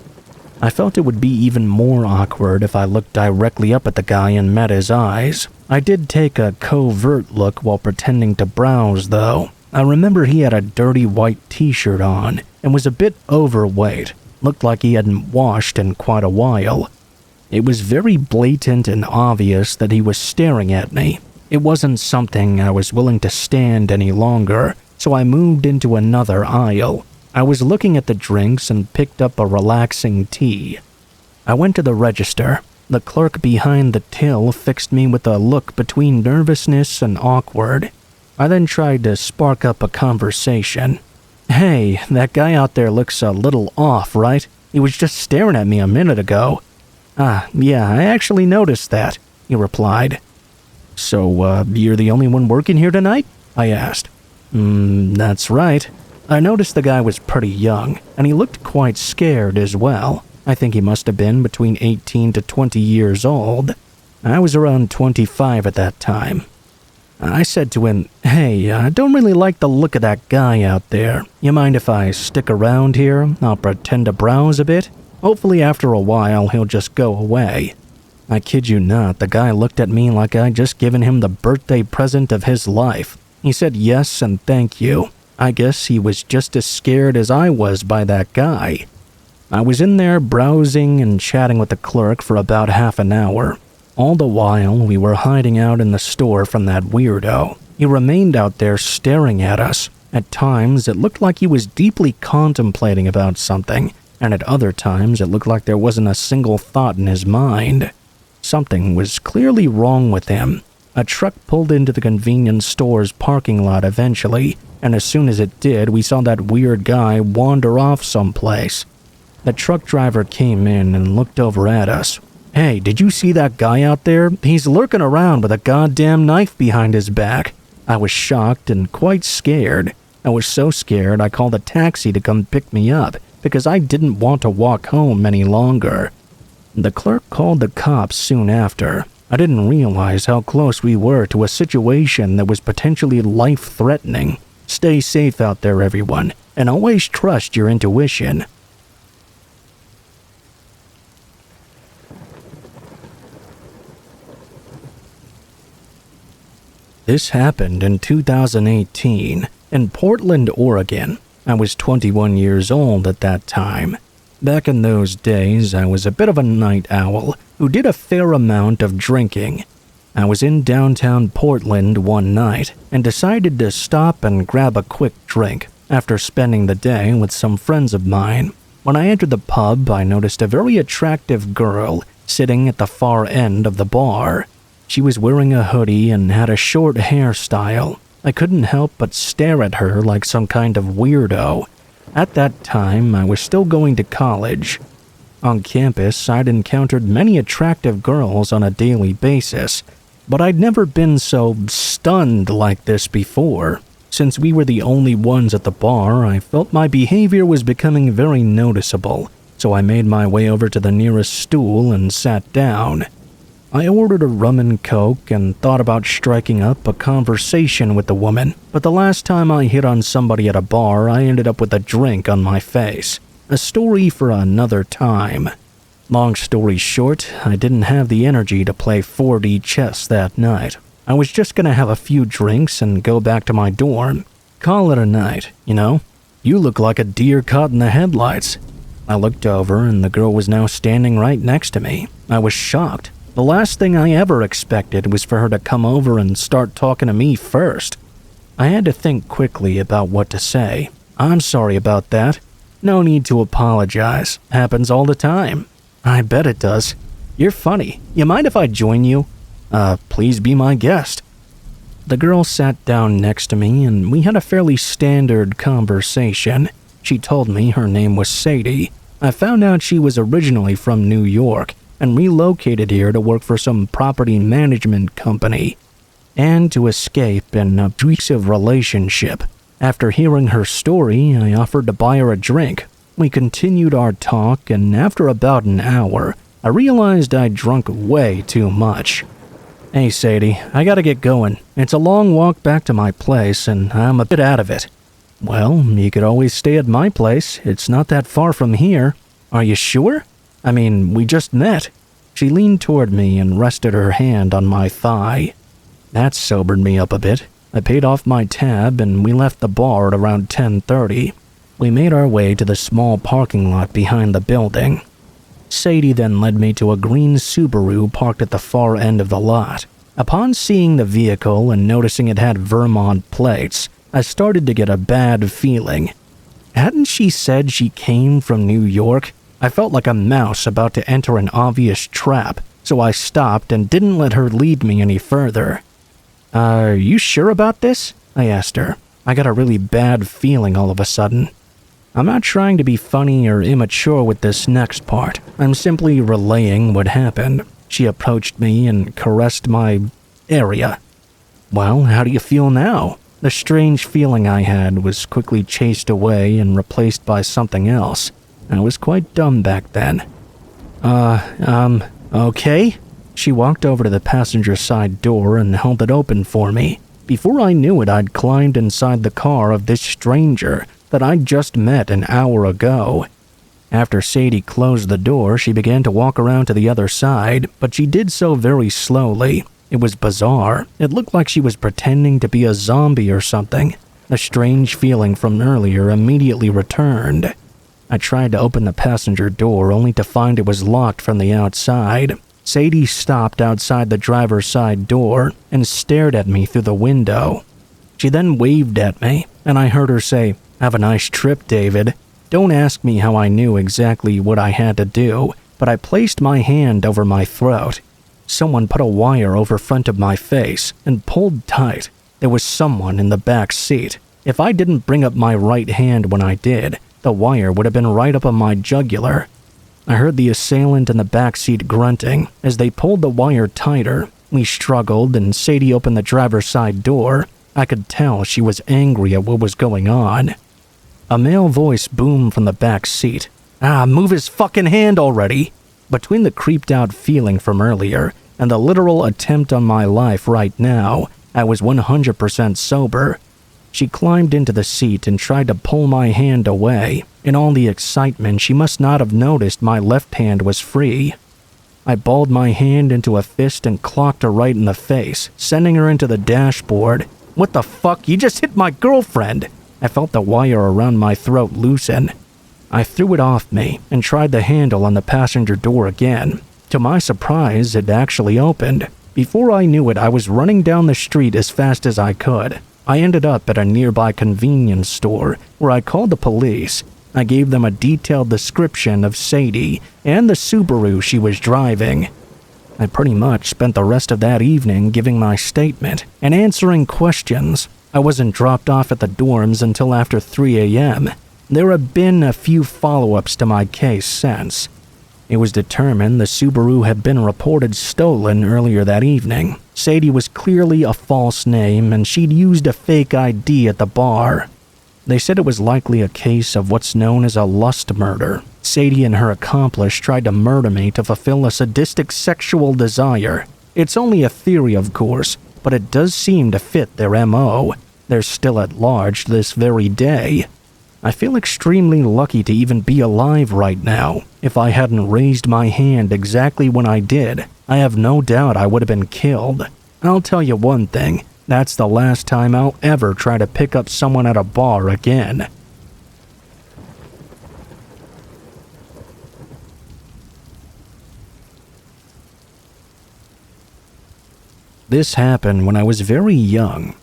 I felt it would be even more awkward if I looked directly up at the guy and met his eyes. I did take a covert look while pretending to browse, though. I remember he had a dirty white t-shirt on and was a bit overweight. Looked like he hadn't washed in quite a while. It was very blatant and obvious that he was staring at me. It wasn't something I was willing to stand any longer, so I moved into another aisle. I was looking at the drinks and picked up a relaxing tea. I went to the register. The clerk behind the till fixed me with a look between nervousness and awkward. I then tried to spark up a conversation. Hey, that guy out there looks a little off, right? He was just staring at me a minute ago. Yeah, I actually noticed that, he replied. So, you're the only one working here tonight? I asked. That's right. I noticed the guy was pretty young, and he looked quite scared as well. I think he must have been between 18 to 20 years old. I was around 25 at that time. I said to him, hey, I don't really like the look of that guy out there. You mind if I stick around here? I'll pretend to browse a bit. Hopefully after a while he'll just go away. I kid you not, the guy looked at me like I'd just given him the birthday present of his life. He said yes and thank you. I guess he was just as scared as I was by that guy. I was in there browsing and chatting with the clerk for about half an hour. All the while, we were hiding out in the store from that weirdo. He remained out there staring at us. At times, it looked like he was deeply contemplating about something, and at other times, it looked like there wasn't a single thought in his mind. Something was clearly wrong with him. A truck pulled into the convenience store's parking lot eventually, and as soon as it did, we saw that weird guy wander off someplace. The truck driver came in and looked over at us. Hey, did you see that guy out there? He's lurking around with a goddamn knife behind his back. I was shocked and quite scared. I was so scared I called a taxi to come pick me up because I didn't want to walk home any longer. The clerk called the cops soon after. I didn't realize how close we were to a situation that was potentially life-threatening. Stay safe out there, everyone, and always trust your intuition. This happened in 2018 in Portland, Oregon. I was 21 years old at that time. Back in those days, I was a bit of a night owl who did a fair amount of drinking. I was in downtown Portland one night and decided to stop and grab a quick drink after spending the day with some friends of mine. When I entered the pub, I noticed a very attractive girl sitting at the far end of the bar. She was wearing a hoodie and had a short hairstyle. I couldn't help but stare at her like some kind of weirdo. At that time, I was still going to college. On campus, I'd encountered many attractive girls on a daily basis, but I'd never been so stunned like this before. Since we were the only ones at the bar, I felt my behavior was becoming very noticeable, so I made my way over to the nearest stool and sat down. I ordered a rum and coke and thought about striking up a conversation with the woman, but the last time I hit on somebody at a bar, I ended up with a drink on my face. A story for another time. Long story short, I didn't have the energy to play 4D chess that night. I was just gonna have a few drinks and go back to my dorm. Call it a night, you know? You look like a deer caught in the headlights. I looked over and the girl was now standing right next to me. I was shocked. The last thing I ever expected was for her to come over and start talking to me first. I had to think quickly about what to say. I'm sorry about that. No need to apologize. Happens all the time. I bet it does. You're funny. You mind if I join you? Please be my guest. The girl sat down next to me and we had a fairly standard conversation. She told me her name was Sadie. I found out she was originally from New York and relocated here to work for some property management company and to escape an abusive relationship. After hearing her story, I offered to buy her a drink. We continued our talk, and after about an hour, I realized I'd drunk way too much. Hey Sadie, I gotta get going. It's a long walk back to my place, and I'm a bit out of it. Well, you could always stay at my place. It's not that far from here. Are you sure? I mean, we just met. She leaned toward me and rested her hand on my thigh. That sobered me up a bit. I paid off my tab and we left the bar at around 10:30. We made our way to the small parking lot behind the building. Sadie then led me to a green Subaru parked at the far end of the lot. Upon seeing the vehicle and noticing it had Vermont plates, I started to get a bad feeling. Hadn't she said she came from New York? I felt like a mouse about to enter an obvious trap, so I stopped and didn't let her lead me any further. Are you sure about this? I asked her. I got a really bad feeling all of a sudden. I'm not trying to be funny or immature with this next part. I'm simply relaying what happened. She approached me and caressed my area. Well, how do you feel now? The strange feeling I had was quickly chased away and replaced by something else. I was quite dumb back then. Okay? She walked over to the passenger side door and held it open for me. Before I knew it, I'd climbed inside the car of this stranger that I'd just met an hour ago. After Sadie closed the door, she began to walk around to the other side, but she did so very slowly. It was bizarre. It looked like she was pretending to be a zombie or something. The strange feeling from earlier immediately returned. I tried to open the passenger door only to find it was locked from the outside. Sadie stopped outside the driver's side door and stared at me through the window. She then waved at me, and I heard her say, "Have a nice trip, David." Don't ask me how I knew exactly what I had to do, but I placed my hand over my throat. Someone put a wire over front of my face and pulled tight. There was someone in the back seat. If I didn't bring up my right hand when I did, the wire would have been right up on my jugular. I heard the assailant in the back seat grunting as they pulled the wire tighter. We struggled and Sadie opened the driver's side door. I could tell she was angry at what was going on. A male voice boomed from the back seat. Move his fucking hand already! Between the creeped out feeling from earlier and the literal attempt on my life right now, I was 100% sober. She climbed into the seat and tried to pull my hand away. In all the excitement, she must not have noticed my left hand was free. I balled my hand into a fist and clocked her right in the face, sending her into the dashboard. What the fuck? You just hit my girlfriend! I felt the wire around my throat loosen. I threw it off me and tried the handle on the passenger door again. To my surprise, it actually opened. Before I knew it, I was running down the street as fast as I could. I ended up at a nearby convenience store where I called the police. I gave them a detailed description of Sadie and the Subaru she was driving. I pretty much spent the rest of that evening giving my statement and answering questions. I wasn't dropped off at the dorms until after 3 a.m. There have been a few follow-ups to my case since. It was determined the Subaru had been reported stolen earlier that evening. Sadie was clearly a false name and she'd used a fake ID at the bar. They said it was likely a case of what's known as a lust murder. Sadie and her accomplice tried to murder me to fulfill a sadistic sexual desire. It's only a theory, of course, but it does seem to fit their MO. They're still at large this very day. I feel extremely lucky to even be alive right now. If I hadn't raised my hand exactly when I did, I have no doubt I would have been killed. I'll tell you one thing, that's the last time I'll ever try to pick up someone at a bar again. This happened when I was very young.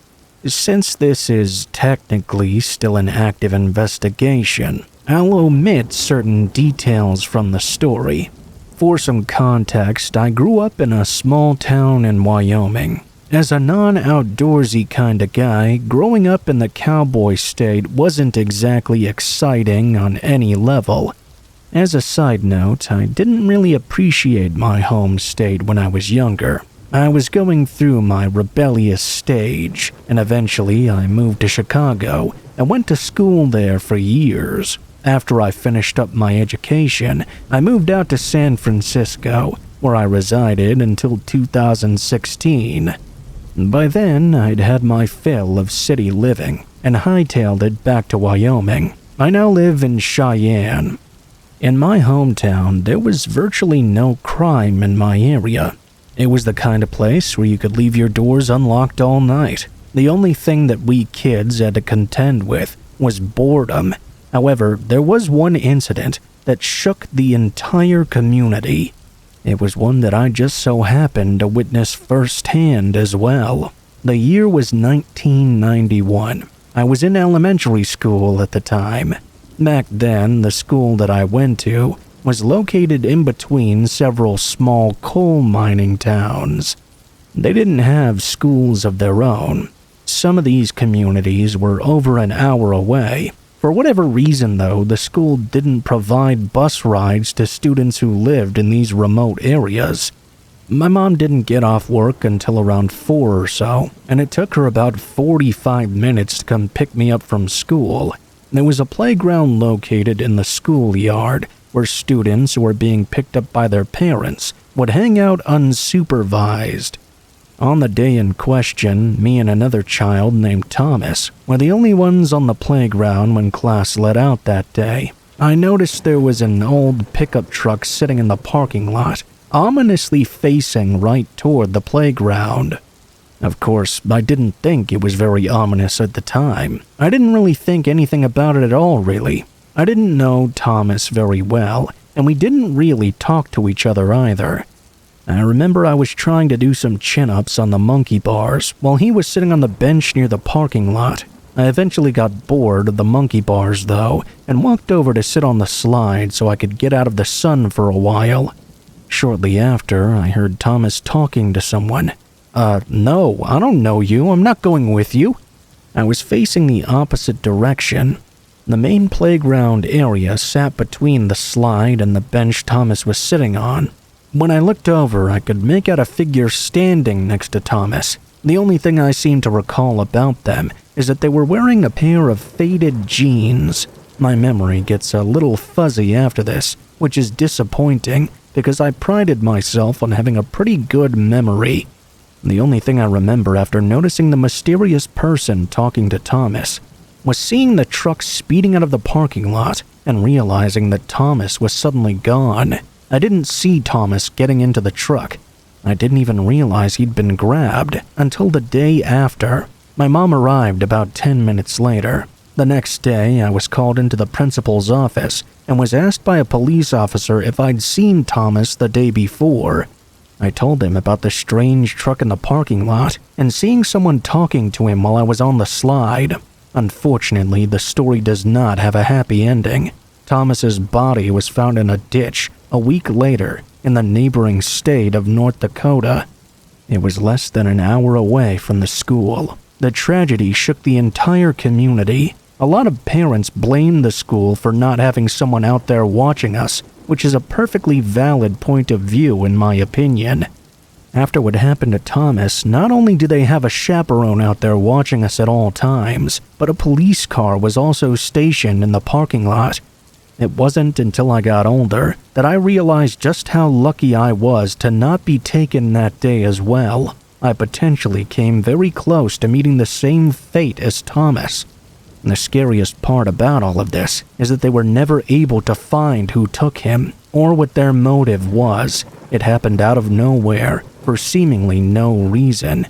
Since this is technically still an active investigation, I'll omit certain details from the story. For some context, I grew up in a small town in Wyoming. As a non-outdoorsy kind of guy, growing up in the cowboy state wasn't exactly exciting on any level. As a side note, I didn't really appreciate my home state when I was younger. I was going through my rebellious stage, and eventually I moved to Chicago and went to school there for years. After I finished up my education, I moved out to San Francisco, where I resided until 2016. By then, I'd had my fill of city living and hightailed it back to Wyoming. I now live in Cheyenne. In my hometown, there was virtually no crime in my area. It was the kind of place where you could leave your doors unlocked all night. The only thing that we kids had to contend with was boredom. However, there was one incident that shook the entire community. It was one that I just so happened to witness firsthand as well. The year was 1991. I was in elementary school at the time. Back then, the school that I went to was located in between several small coal mining towns. They didn't have schools of their own. Some of these communities were over an hour away. For whatever reason, though, the school didn't provide bus rides to students who lived in these remote areas. My mom didn't get off work until around 4 or so, and it took her about 45 minutes to come pick me up from school. There was a playground located in the schoolyard, where students who were being picked up by their parents would hang out unsupervised. On the day in question, me and another child named Thomas were the only ones on the playground when class let out that day. I noticed there was an old pickup truck sitting in the parking lot, ominously facing right toward the playground. Of course, I didn't think it was very ominous at the time. I didn't really think anything about it at all, really. I didn't know Thomas very well, and we didn't really talk to each other either. I remember I was trying to do some chin-ups on the monkey bars while he was sitting on the bench near the parking lot. I eventually got bored of the monkey bars, though, and walked over to sit on the slide so I could get out of the sun for a while. Shortly after, I heard Thomas talking to someone. No, I don't know you. I'm not going with you." I was facing the opposite direction. The main playground area sat between the slide and the bench Thomas was sitting on. When I looked over, I could make out a figure standing next to Thomas. The only thing I seem to recall about them is that they were wearing a pair of faded jeans. My memory gets a little fuzzy after this, which is disappointing because I prided myself on having a pretty good memory. The only thing I remember after noticing the mysterious person talking to Thomas was seeing the truck speeding out of the parking lot and realizing that Thomas was suddenly gone. I didn't see Thomas getting into the truck. I didn't even realize he'd been grabbed until the day after. My mom arrived about 10 minutes later. The next day, I was called into the principal's office and was asked by a police officer if I'd seen Thomas the day before. I told him about the strange truck in the parking lot and seeing someone talking to him while I was on the slide. Unfortunately, the story does not have a happy ending. Thomas's body was found in a ditch a week later in the neighboring state of North Dakota. It was less than an hour away from the school. The tragedy shook the entire community. A lot of parents blamed the school for not having someone out there watching us, which is a perfectly valid point of view in my opinion. After what happened to Thomas, not only did they have a chaperone out there watching us at all times, but a police car was also stationed in the parking lot. It wasn't until I got older that I realized just how lucky I was to not be taken that day as well. I potentially came very close to meeting the same fate as Thomas. And the scariest part about all of this is that they were never able to find who took him or what their motive was. It happened out of nowhere for seemingly no reason.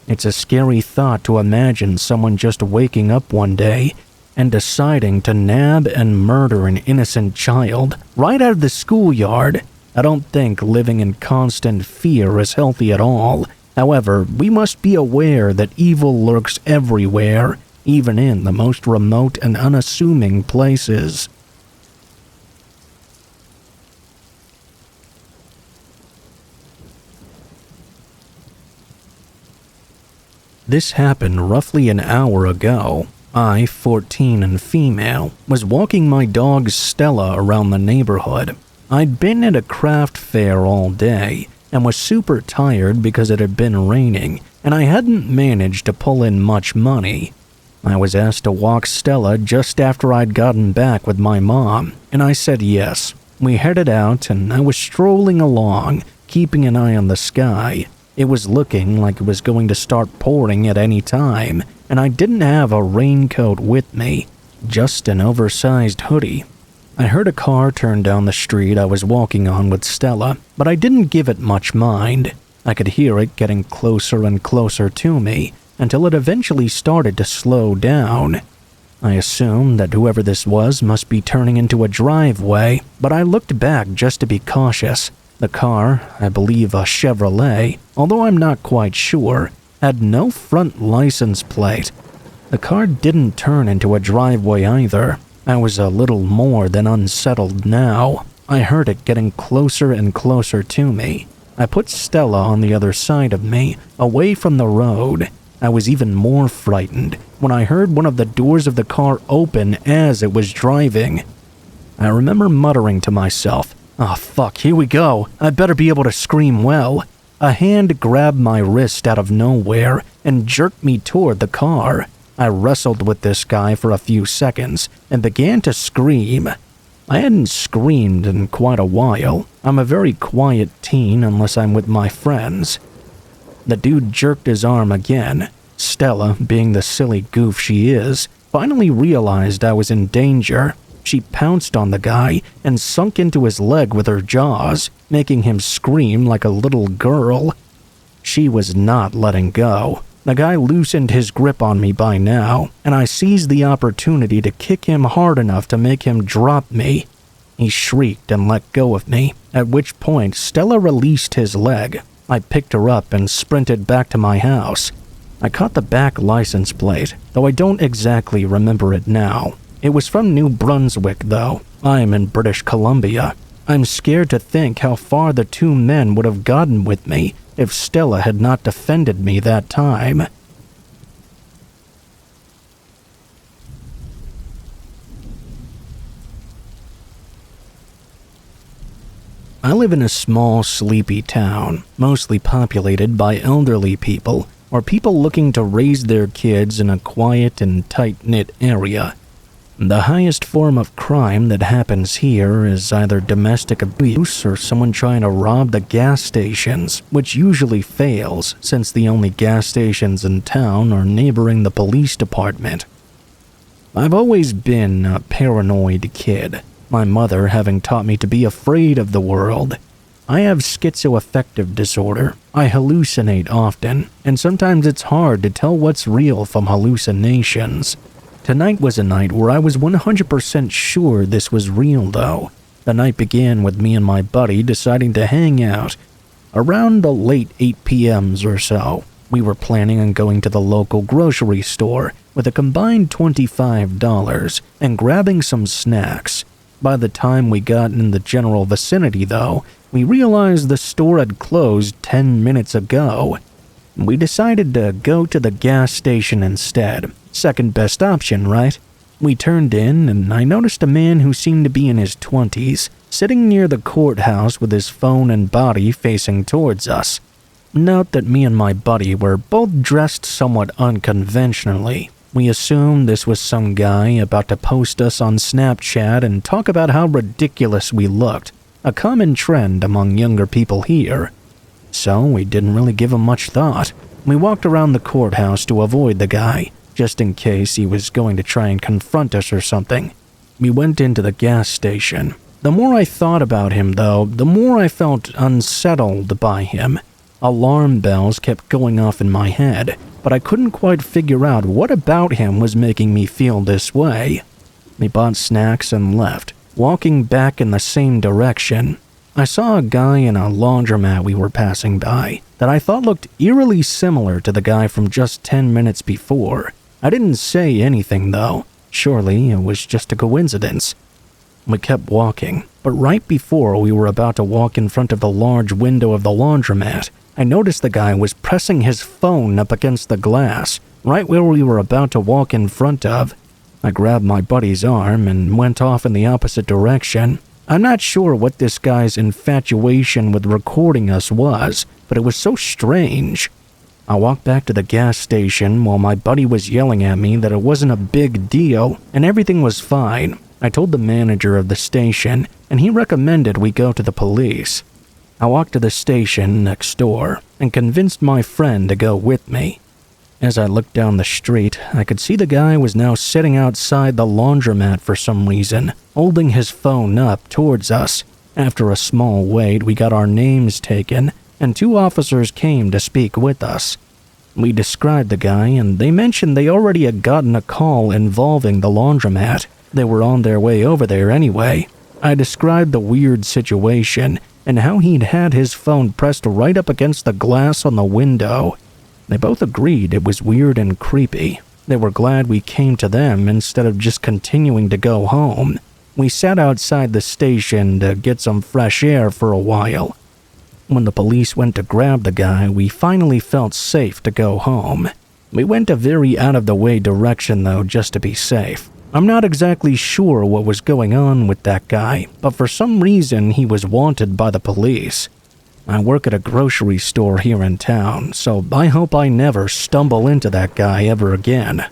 It's a scary thought to imagine someone just waking up one day and deciding to nab and murder an innocent child right out of the schoolyard. I don't think living in constant fear is healthy at all. However, we must be aware that evil lurks everywhere, even in the most remote and unassuming places. This happened roughly an hour ago. I, 14 and female, was walking my dog Stella around the neighborhood. I'd been at a craft fair all day and was super tired because it had been raining and I hadn't managed to pull in much money. I was asked to walk Stella just after I'd gotten back with my mom, and I said yes. We headed out and I was strolling along, keeping an eye on the sky. It was looking like it was going to start pouring at any time, and I didn't have a raincoat with me, just an oversized hoodie. I heard a car turn down the street I was walking on with Stella, but I didn't give it much mind. I could hear it getting closer and closer to me, until it eventually started to slow down. I assumed that whoever this was must be turning into a driveway, but I looked back just to be cautious. The car, I believe a Chevrolet, although I'm not quite sure, had no front license plate. The car didn't turn into a driveway either. I was a little more than unsettled now. I heard it getting closer and closer to me. I put Stella on the other side of me, away from the road. I was even more frightened when I heard one of the doors of the car open as it was driving. I remember muttering to myself, "Oh fuck, here we go. I better be able to scream well." A hand grabbed my wrist out of nowhere and jerked me toward the car. I wrestled with this guy for a few seconds and began to scream. I hadn't screamed in quite a while. I'm a very quiet teen unless I'm with my friends. The dude jerked his arm again. Stella, being the silly goof she is, finally realized I was in danger. She pounced on the guy and sunk into his leg with her jaws, making him scream like a little girl. She was not letting go. The guy loosened his grip on me by now, and I seized the opportunity to kick him hard enough to make him drop me. He shrieked and let go of me, at which point Stella released his leg. I picked her up and sprinted back to my house. I caught the back license plate, though I don't exactly remember it now. It was from New Brunswick, though. I'm in British Columbia. I'm scared to think how far the two men would have gotten with me if Stella had not defended me that time. I live in a small, sleepy town, mostly populated by elderly people or people looking to raise their kids in a quiet and tight-knit area. The highest form of crime that happens here is either domestic abuse or someone trying to rob the gas stations, which usually fails since the only gas stations in town are neighboring the police department. I've always been a paranoid kid, my mother having taught me to be afraid of the world. I have schizoaffective disorder. I hallucinate often, and sometimes it's hard to tell what's real from hallucinations. Tonight was a night where I was 100% sure this was real, though. The night began with me and my buddy deciding to hang out. Around the late 8 p.m.s or so, we were planning on going to the local grocery store with a combined $25 and grabbing some snacks. By the time we got in the general vicinity, though, we realized the store had closed 10 minutes ago. We decided to go to the gas station instead. Second best option, right? We turned in, and I noticed a man who seemed to be in his 20s, sitting near the courthouse with his phone and body facing towards us. Note that me and my buddy were both dressed somewhat unconventionally. We assumed this was some guy about to post us on Snapchat and talk about how ridiculous we looked, a common trend among younger people here. So we didn't really give him much thought. We walked around the courthouse to avoid the guy, just in case he was going to try and confront us or something. We went into the gas station. The more I thought about him, though, the more I felt unsettled by him. Alarm bells kept going off in my head, but I couldn't quite figure out what about him was making me feel this way. We bought snacks and left, walking back in the same direction. I saw a guy in a laundromat we were passing by that I thought looked eerily similar to the guy from just 10 minutes before. I didn't say anything, though. Surely it was just a coincidence. We kept walking, but right before we were about to walk in front of the large window of the laundromat, I noticed the guy was pressing his phone up against the glass, right where we were about to walk in front of. I grabbed my buddy's arm and went off in the opposite direction. I'm not sure what this guy's infatuation with recording us was, but it was so strange. I walked back to the gas station while my buddy was yelling at me that it wasn't a big deal and everything was fine. I told the manager of the station, and he recommended we go to the police. I walked to the station next door and convinced my friend to go with me. As I looked down the street, I could see the guy was now sitting outside the laundromat for some reason, holding his phone up towards us. After a small wait, we got our names taken, and 2 officers came to speak with us. We described the guy, and they mentioned they already had gotten a call involving the laundromat. They were on their way over there anyway. I described the weird situation and how he'd had his phone pressed right up against the glass on the window. They both agreed it was weird and creepy. They were glad we came to them instead of just continuing to go home. We sat outside the station to get some fresh air for a while. When the police went to grab the guy, we finally felt safe to go home. We went a very out-of-the-way direction, though, just to be safe. I'm not exactly sure what was going on with that guy, but for some reason he was wanted by the police. I work at a grocery store here in town, so I hope I never stumble into that guy ever again.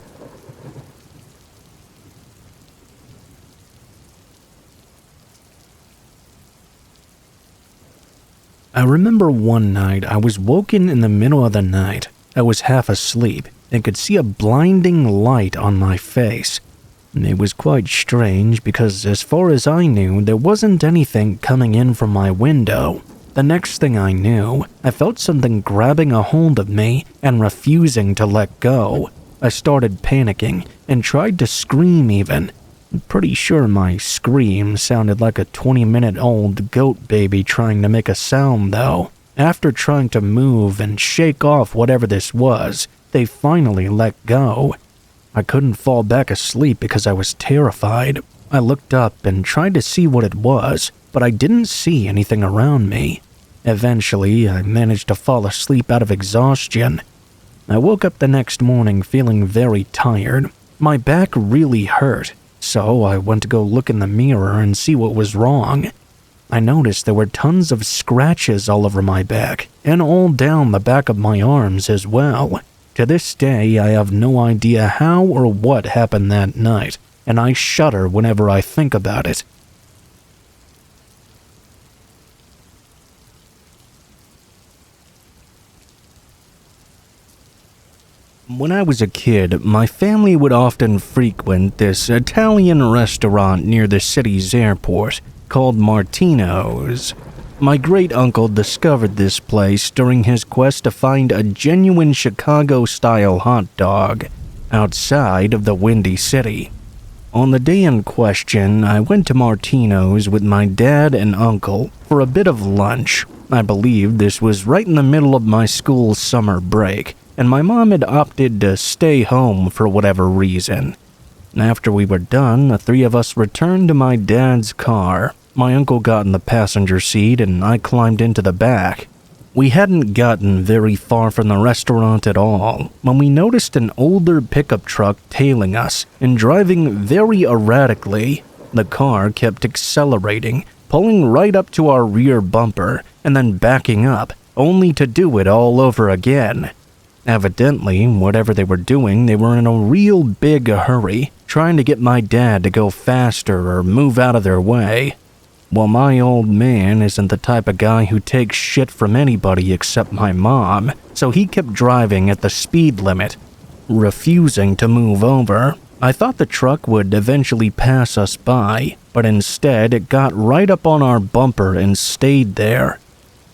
I remember one night I was woken in the middle of the night. I was half asleep and could see a blinding light on my face. It was quite strange because as far as I knew, there wasn't anything coming in from my window. The next thing I knew, I felt something grabbing a hold of me and refusing to let go. I started panicking and tried to scream even. I'm pretty sure my scream sounded like a 20-minute-old goat baby trying to make a sound, though. After trying to move and shake off whatever this was, they finally let go. I couldn't fall back asleep because I was terrified. I looked up and tried to see what it was, but I didn't see anything around me. Eventually, I managed to fall asleep out of exhaustion. I woke up the next morning feeling very tired. My back really hurt, so I went to go look in the mirror and see what was wrong. I noticed there were tons of scratches all over my back, and all down the back of my arms as well. To this day, I have no idea how or what happened that night, and I shudder whenever I think about it. When I was a kid, my family would often frequent this Italian restaurant near the city's airport called Martino's. My great-uncle discovered this place during his quest to find a genuine Chicago-style hot dog outside of the Windy City. On the day in question, I went to Martino's with my dad and uncle for a bit of lunch. I believe this was right in the middle of my school's summer break, and my mom had opted to stay home for whatever reason. After we were done, the three of us returned to my dad's car. My uncle got in the passenger seat and I climbed into the back. We hadn't gotten very far from the restaurant at all when we noticed an older pickup truck tailing us and driving very erratically. The car kept accelerating, pulling right up to our rear bumper and then backing up, only to do it all over again. Evidently, whatever they were doing, they were in a real big hurry, trying to get my dad to go faster or move out of their way. Well, my old man isn't the type of guy who takes shit from anybody except my mom, so he kept driving at the speed limit, refusing to move over. I thought the truck would eventually pass us by, but instead it got right up on our bumper and stayed there.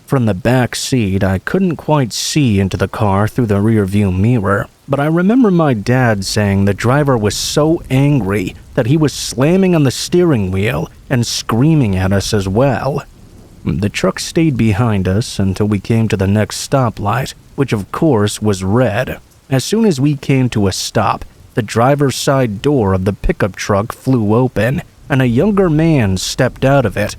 From the back seat, I couldn't quite see into the car through the rearview mirror, but I remember my dad saying the driver was so angry that he was slamming on the steering wheel and screaming at us as well. The truck stayed behind us until we came to the next stoplight, which of course was red. As soon as we came to a stop, the driver's side door of the pickup truck flew open, and a younger man stepped out of it.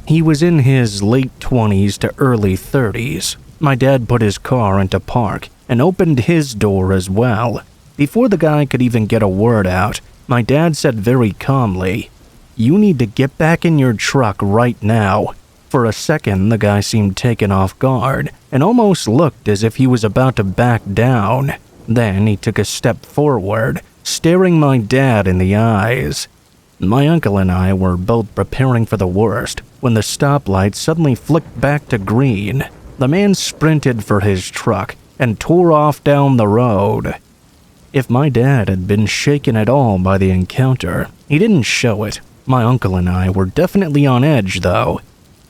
He was in his late 20s to early 30s. My dad put his car into park and opened his door as well. Before the guy could even get a word out, my dad said very calmly, "You need to get back in your truck right now." For a second, the guy seemed taken off guard and almost looked as if he was about to back down. Then he took a step forward, staring my dad in the eyes. My uncle and I were both preparing for the worst when the stoplight suddenly flicked back to green. The man sprinted for his truck and tore off down the road. If my dad had been shaken at all by the encounter, he didn't show it. My uncle and I were definitely on edge, though.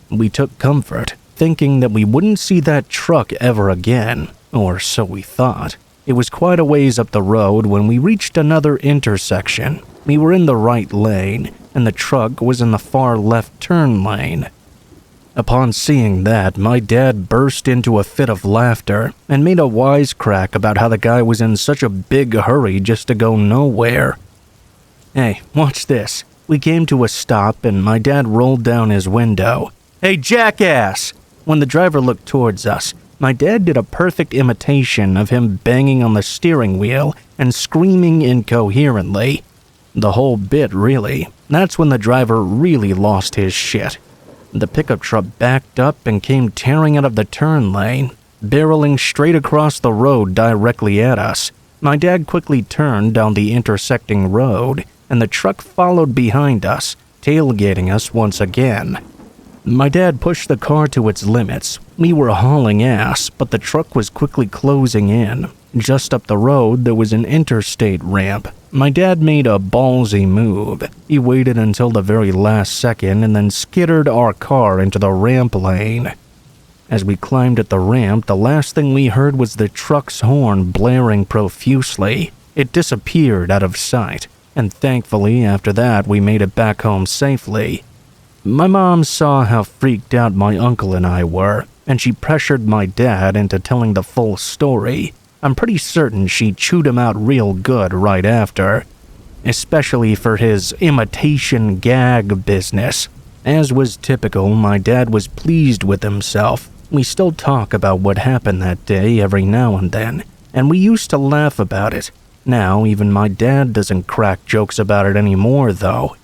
We took comfort, thinking that we wouldn't see that truck ever again, or so we thought. It was quite a ways up the road when we reached another intersection. We were in the right lane, and the truck was in the far left turn lane. Upon seeing that, my dad burst into a fit of laughter and made a wisecrack about how the guy was in such a big hurry just to go nowhere. "Hey, watch this." We came to a stop and my dad rolled down his window. "Hey, jackass!" When the driver looked towards us, my dad did a perfect imitation of him banging on the steering wheel and screaming incoherently. The whole bit, really. That's when the driver really lost his shit. The pickup truck backed up and came tearing out of the turn lane, barreling straight across the road directly at us. My dad quickly turned down the intersecting road, and the truck followed behind us, tailgating us once again. My dad pushed the car to its limits. We were hauling ass, but the truck was quickly closing in. Just up the road, there was an interstate ramp. My dad made a ballsy move. He waited until the very last second and then skittered our car into the ramp lane. As we climbed at the ramp, the last thing we heard was the truck's horn blaring profusely. It disappeared out of sight, and thankfully after that we made it back home safely. My mom saw how freaked out my uncle and I were, and she pressured my dad into telling the full story. I'm pretty certain she chewed him out real good right after, especially for his imitation gag business. As was typical, my dad was pleased with himself. We still talk about what happened that day every now and then, and we used to laugh about it. Now, even my dad doesn't crack jokes about it anymore, though.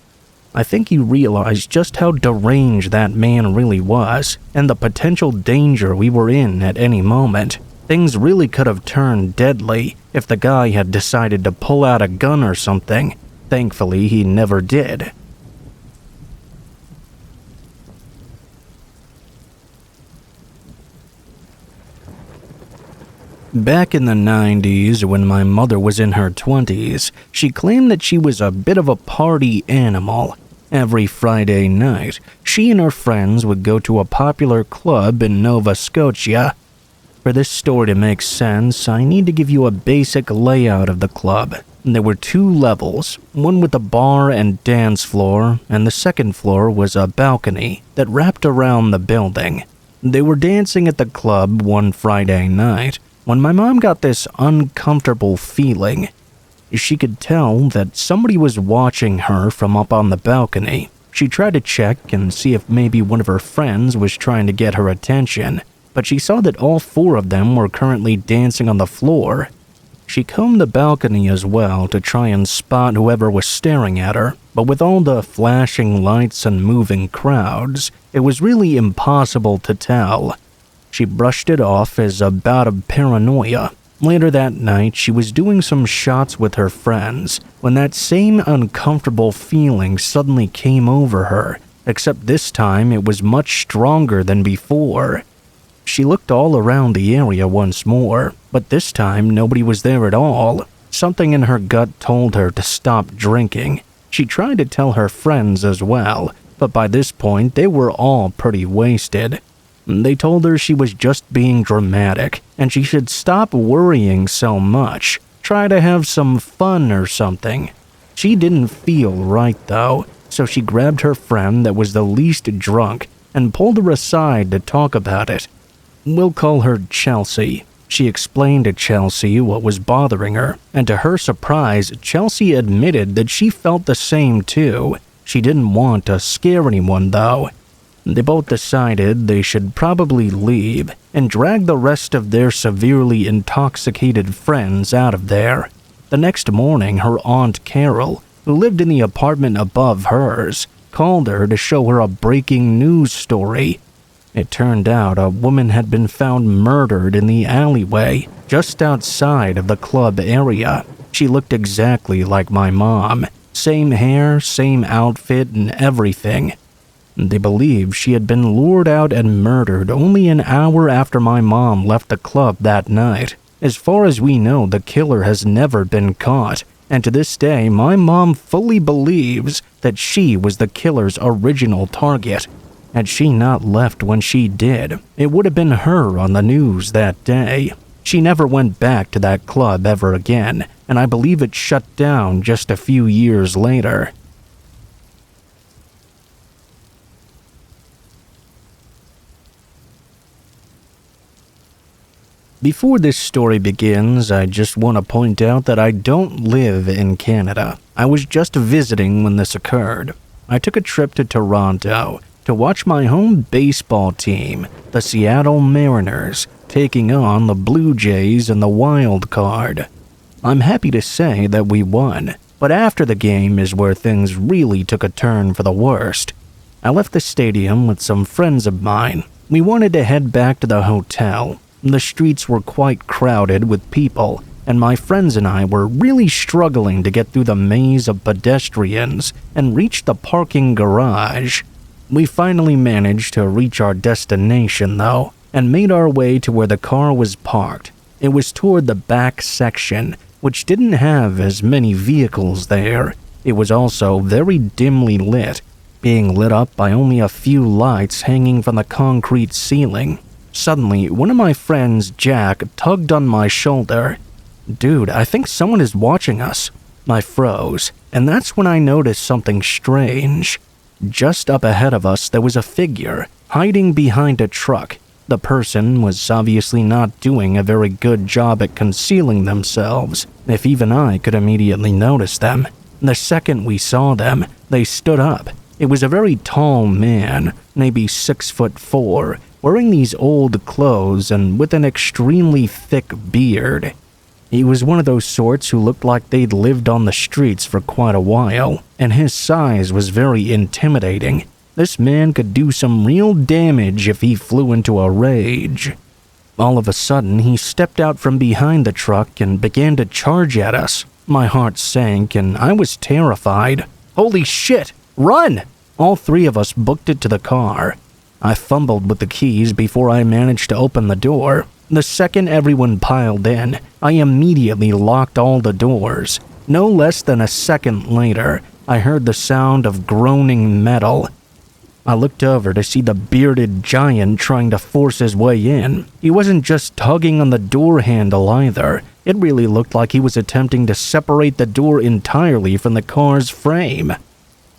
I think he realized just how deranged that man really was, and the potential danger we were in at any moment. Things really could have turned deadly if the guy had decided to pull out a gun or something. Thankfully, he never did. Back in the 90s, when my mother was in her 20s, she claimed that she was a bit of a party animal. Every Friday night, she and her friends would go to a popular club in Nova Scotia. For this story to make sense, I need to give you a basic layout of the club. There were 2 levels, one with a bar and dance floor, and the second floor was a balcony that wrapped around the building. They were dancing at the club one Friday night when my mom got this uncomfortable feeling. She could tell that somebody was watching her from up on the balcony. She tried to check and see if maybe one of her friends was trying to get her attention, but she saw that all 4 of them were currently dancing on the floor. She combed the balcony as well to try and spot whoever was staring at her, but with all the flashing lights and moving crowds, it was really impossible to tell. She brushed it off as a bout of paranoia. Later that night, she was doing some shots with her friends when that same uncomfortable feeling suddenly came over her, except this time it was much stronger than before. She looked all around the area once more, but this time nobody was there at all. Something in her gut told her to stop drinking. She tried to tell her friends as well, but by this point they were all pretty wasted. They told her she was just being dramatic, and she should stop worrying so much. Try to have some fun or something. She didn't feel right though, so she grabbed her friend that was the least drunk and pulled her aside to talk about it. We'll call her Chelsea. She explained to Chelsea what was bothering her, and to her surprise, Chelsea admitted that she felt the same too. She didn't want to scare anyone though. They both decided they should probably leave and drag the rest of their severely intoxicated friends out of there. The next morning, her Aunt Carol, who lived in the apartment above hers, called her to show her a breaking news story. It turned out a woman had been found murdered in the alleyway just outside of the club area. She looked exactly like my mom. Same hair, same outfit, and everything. They believe she had been lured out and murdered only an hour after my mom left the club that night. As far as we know, the killer has never been caught, and to this day, my mom fully believes that she was the killer's original target. Had she not left when she did, it would have been her on the news that day. She never went back to that club ever again, and I believe it shut down just a few years later. Before this story begins, I just want to point out that I don't live in Canada. I was just visiting when this occurred. I took a trip to Toronto to watch my home baseball team, the Seattle Mariners, taking on the Blue Jays in the wild card. I'm happy to say that we won, but after the game is where things really took a turn for the worst. I left the stadium with some friends of mine. We wanted to head back to the hotel. The streets were quite crowded with people, and my friends and I were really struggling to get through the maze of pedestrians and reach the parking garage. We finally managed to reach our destination, though, and made our way to where the car was parked. It was toward the back section, which didn't have as many vehicles there. It was also very dimly lit, being lit up by only a few lights hanging from the concrete ceiling. Suddenly, one of my friends, Jack, tugged on my shoulder. "Dude, I think someone is watching us." I froze, and that's when I noticed something strange. Just up ahead of us, there was a figure, hiding behind a truck. The person was obviously not doing a very good job at concealing themselves, if even I could immediately notice them. The second we saw them, they stood up. It was a very tall man, maybe 6'4", wearing these old clothes and with an extremely thick beard. He was one of those sorts who looked like they'd lived on the streets for quite a while, and his size was very intimidating. This man could do some real damage if he flew into a rage. All of a sudden, he stepped out from behind the truck and began to charge at us. My heart sank and I was terrified. Holy shit! Run! All three of us booked it to the car. I fumbled with the keys before I managed to open the door. The second everyone piled in, I immediately locked all the doors. No less than a second later, I heard the sound of groaning metal. I looked over to see the bearded giant trying to force his way in. He wasn't just tugging on the door handle either. It really looked like he was attempting to separate the door entirely from the car's frame.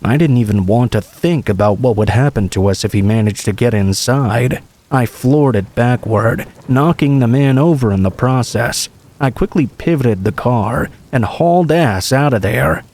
I didn't even want to think about what would happen to us if he managed to get inside. I floored it backward, knocking the man over in the process. I quickly pivoted the car and hauled ass out of there.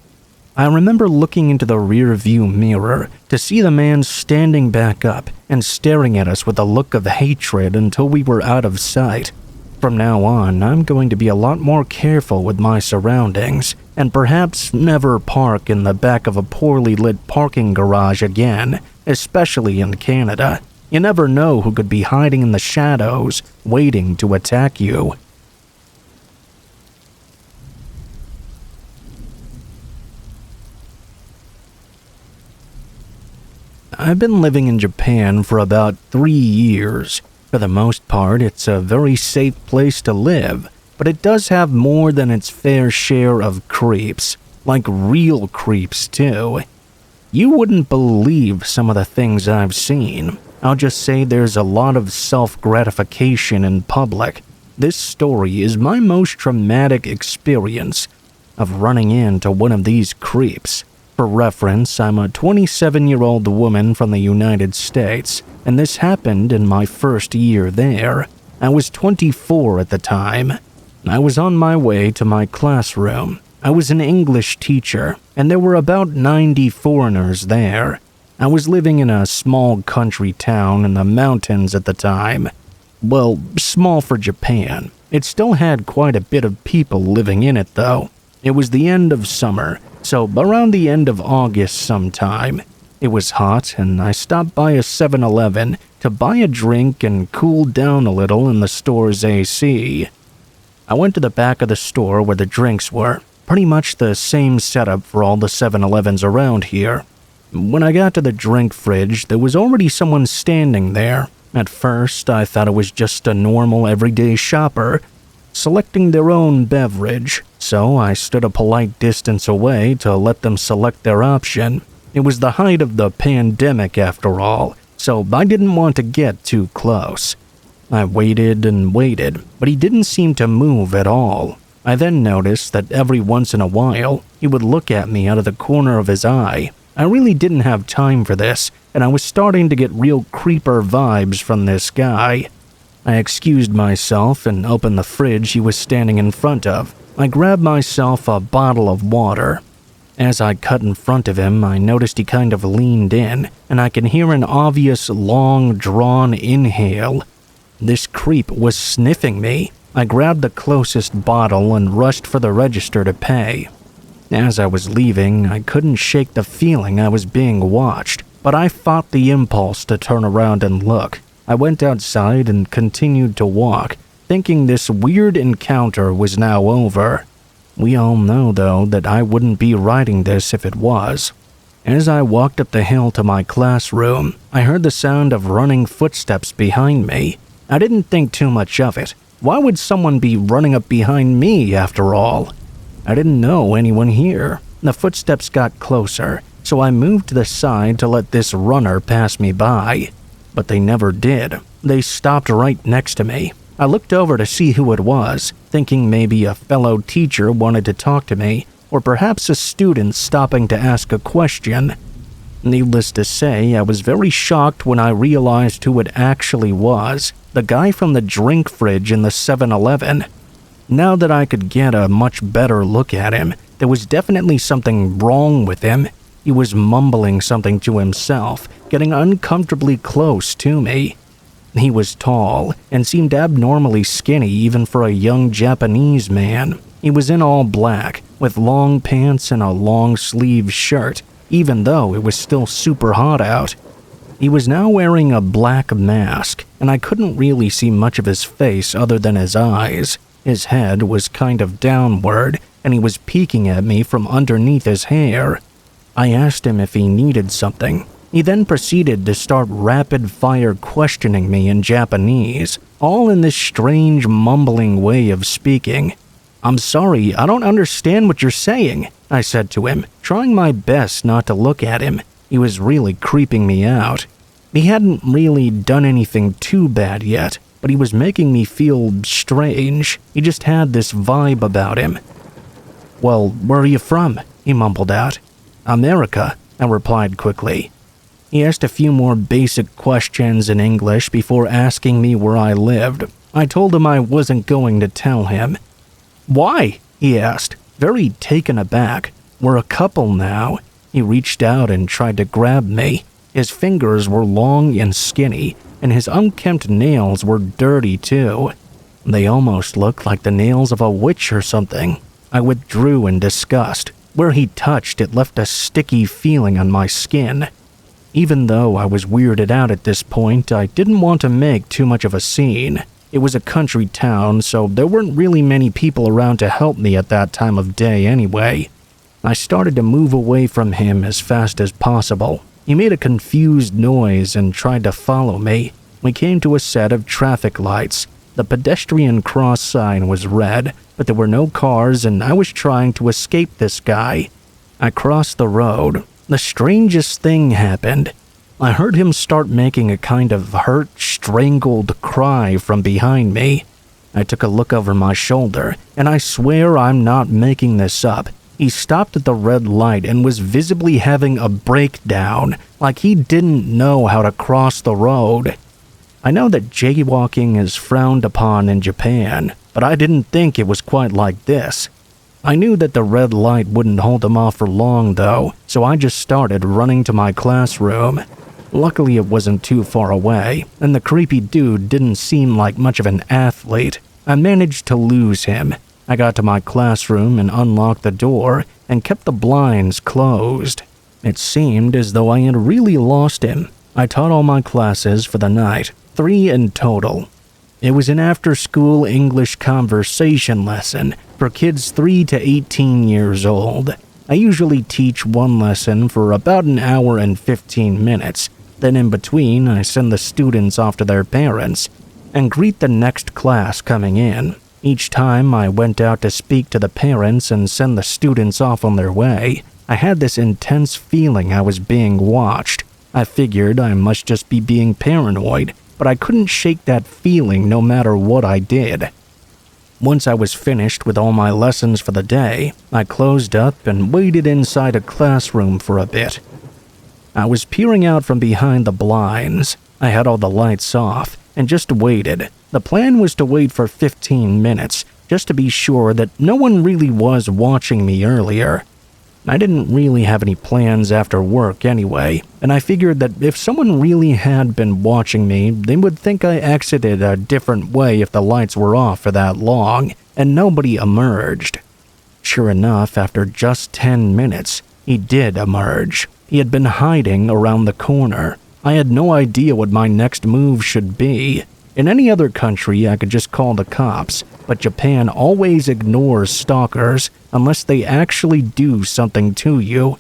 I remember looking into the rear view mirror to see the man standing back up and staring at us with a look of hatred until we were out of sight. From now on, I'm going to be a lot more careful with my surroundings and perhaps never park in the back of a poorly lit parking garage again, especially in Canada. You never know who could be hiding in the shadows, waiting to attack you. I've been living in Japan for about 3 years. For the most part, it's a very safe place to live, but it does have more than its fair share of creeps, like real creeps too. You wouldn't believe some of the things I've seen. I'll just say there's a lot of self-gratification in public. This story is my most traumatic experience of running into one of these creeps. For reference, I'm a 27-year-old woman from the United States, and this happened in my first year there. I was 24 at the time. I was on my way to my classroom. I was an English teacher, and there were about 90 foreigners there. I was living in a small country town in the mountains at the time. Well, small for Japan. It still had quite a bit of people living in it, though. It was the end of summer, so around the end of August sometime. It was hot, and I stopped by a 7-Eleven to buy a drink and cool down a little in the store's AC. I went to the back of the store where the drinks were, pretty much the same setup for all the 7-Elevens around here. When I got to the drink fridge, there was already someone standing there. At first, I thought it was just a normal everyday shopper, selecting their own beverage, so I stood a polite distance away to let them select their option. It was the height of the pandemic after all, so I didn't want to get too close. I waited and waited, but he didn't seem to move at all. I then noticed that every once in a while, he would look at me out of the corner of his eye. I really didn't have time for this, and I was starting to get real creeper vibes from this guy. I excused myself and opened the fridge he was standing in front of. I grabbed myself a bottle of water. As I cut in front of him, I noticed he kind of leaned in, and I could hear an obvious long, drawn inhale. This creep was sniffing me. I grabbed the closest bottle and rushed for the register to pay. As I was leaving, I couldn't shake the feeling I was being watched, but I fought the impulse to turn around and look. I went outside and continued to walk, thinking this weird encounter was now over. We all know, though, that I wouldn't be writing this if it was. As I walked up the hill to my classroom, I heard the sound of running footsteps behind me. I didn't think too much of it. Why would someone be running up behind me, after all? I didn't know anyone here. The footsteps got closer, so I moved to the side to let this runner pass me by. But they never did. They stopped right next to me. I looked over to see who it was, thinking maybe a fellow teacher wanted to talk to me, or perhaps a student stopping to ask a question. Needless to say, I was very shocked when I realized who it actually was, the guy from the drink fridge in the 7-Eleven. Now that I could get a much better look at him, there was definitely something wrong with him. He was mumbling something to himself, getting uncomfortably close to me. He was tall and seemed abnormally skinny even for a young Japanese man. He was in all black, with long pants and a long-sleeved shirt, even though it was still super hot out. He was now wearing a black mask, and I couldn't really see much of his face other than his eyes. His head was kind of downward, and he was peeking at me from underneath his hair. I asked him if he needed something. He then proceeded to start rapid-fire questioning me in Japanese, all in this strange mumbling way of speaking. "I'm sorry, I don't understand what you're saying," I said to him, trying my best not to look at him. He was really creeping me out. He hadn't really done anything too bad yet, but he was making me feel strange. He just had this vibe about him. "Well, where are you from?" he mumbled out. "America," I replied quickly. He asked a few more basic questions in English before asking me where I lived. I told him I wasn't going to tell him. "Why?" he asked, very taken aback. "We're a couple now." He reached out and tried to grab me. His fingers were long and skinny, and his unkempt nails were dirty too. They almost looked like the nails of a witch or something. I withdrew in disgust. Where he touched, it left a sticky feeling on my skin. Even though I was weirded out at this point, I didn't want to make too much of a scene. It was a country town, so there weren't really many people around to help me at that time of day anyway. I started to move away from him as fast as possible. He made a confused noise and tried to follow me. We came to a set of traffic lights. The pedestrian cross sign was red, but there were no cars and I was trying to escape this guy. I crossed the road. The strangest thing happened. I heard him start making a kind of hurt, strangled cry from behind me. I took a look over my shoulder, and I swear I'm not making this up. He stopped at the red light and was visibly having a breakdown, like he didn't know how to cross the road. I know that jaywalking is frowned upon in Japan, but I didn't think it was quite like this. I knew that the red light wouldn't hold him off for long though, so I just started running to my classroom. Luckily it wasn't too far away, and the creepy dude didn't seem like much of an athlete. I managed to lose him. I got to my classroom and unlocked the door and kept the blinds closed. It seemed as though I had really lost him. I taught all my classes for the night, 3 in total. It was an after-school English conversation lesson for kids 3 to 18 years old. I usually teach one lesson for about an hour and 15 minutes. Then in between, I send the students off to their parents and greet the next class coming in. Each time I went out to speak to the parents and send the students off on their way, I had this intense feeling I was being watched. I figured I must just be being paranoid, but I couldn't shake that feeling no matter what I did. Once I was finished with all my lessons for the day, I closed up and waited inside a classroom for a bit. I was peering out from behind the blinds. I had all the lights off and just waited. The plan was to wait for 15 minutes, just to be sure that no one really was watching me earlier. I didn't really have any plans after work anyway, and I figured that if someone really had been watching me, they would think I exited a different way if the lights were off for that long, and nobody emerged. Sure enough, after just 10 minutes, he did emerge. He had been hiding around the corner. I had no idea what my next move should be. In any other country, I could just call the cops, but Japan always ignores stalkers unless they actually do something to you.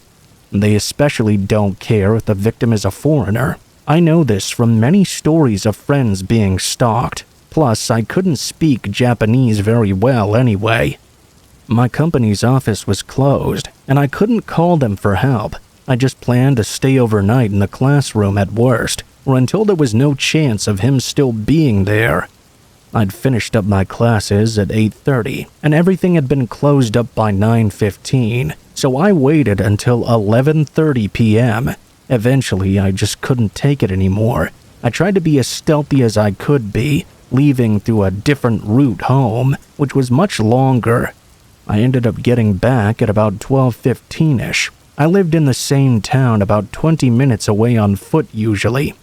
They especially don't care if the victim is a foreigner. I know this from many stories of friends being stalked. Plus, I couldn't speak Japanese very well anyway. My company's office was closed, and I couldn't call them for help. I just planned to stay overnight in the classroom at worst, or until there was no chance of him still being there. I'd finished up my classes at 8:30, and everything had been closed up by 9:15, so I waited until 11:30 p.m. Eventually, I just couldn't take it anymore. I tried to be as stealthy as I could be, leaving through a different route home, which was much longer. I ended up getting back at about 12:15-ish. I lived in the same town about 20 minutes away on foot usually.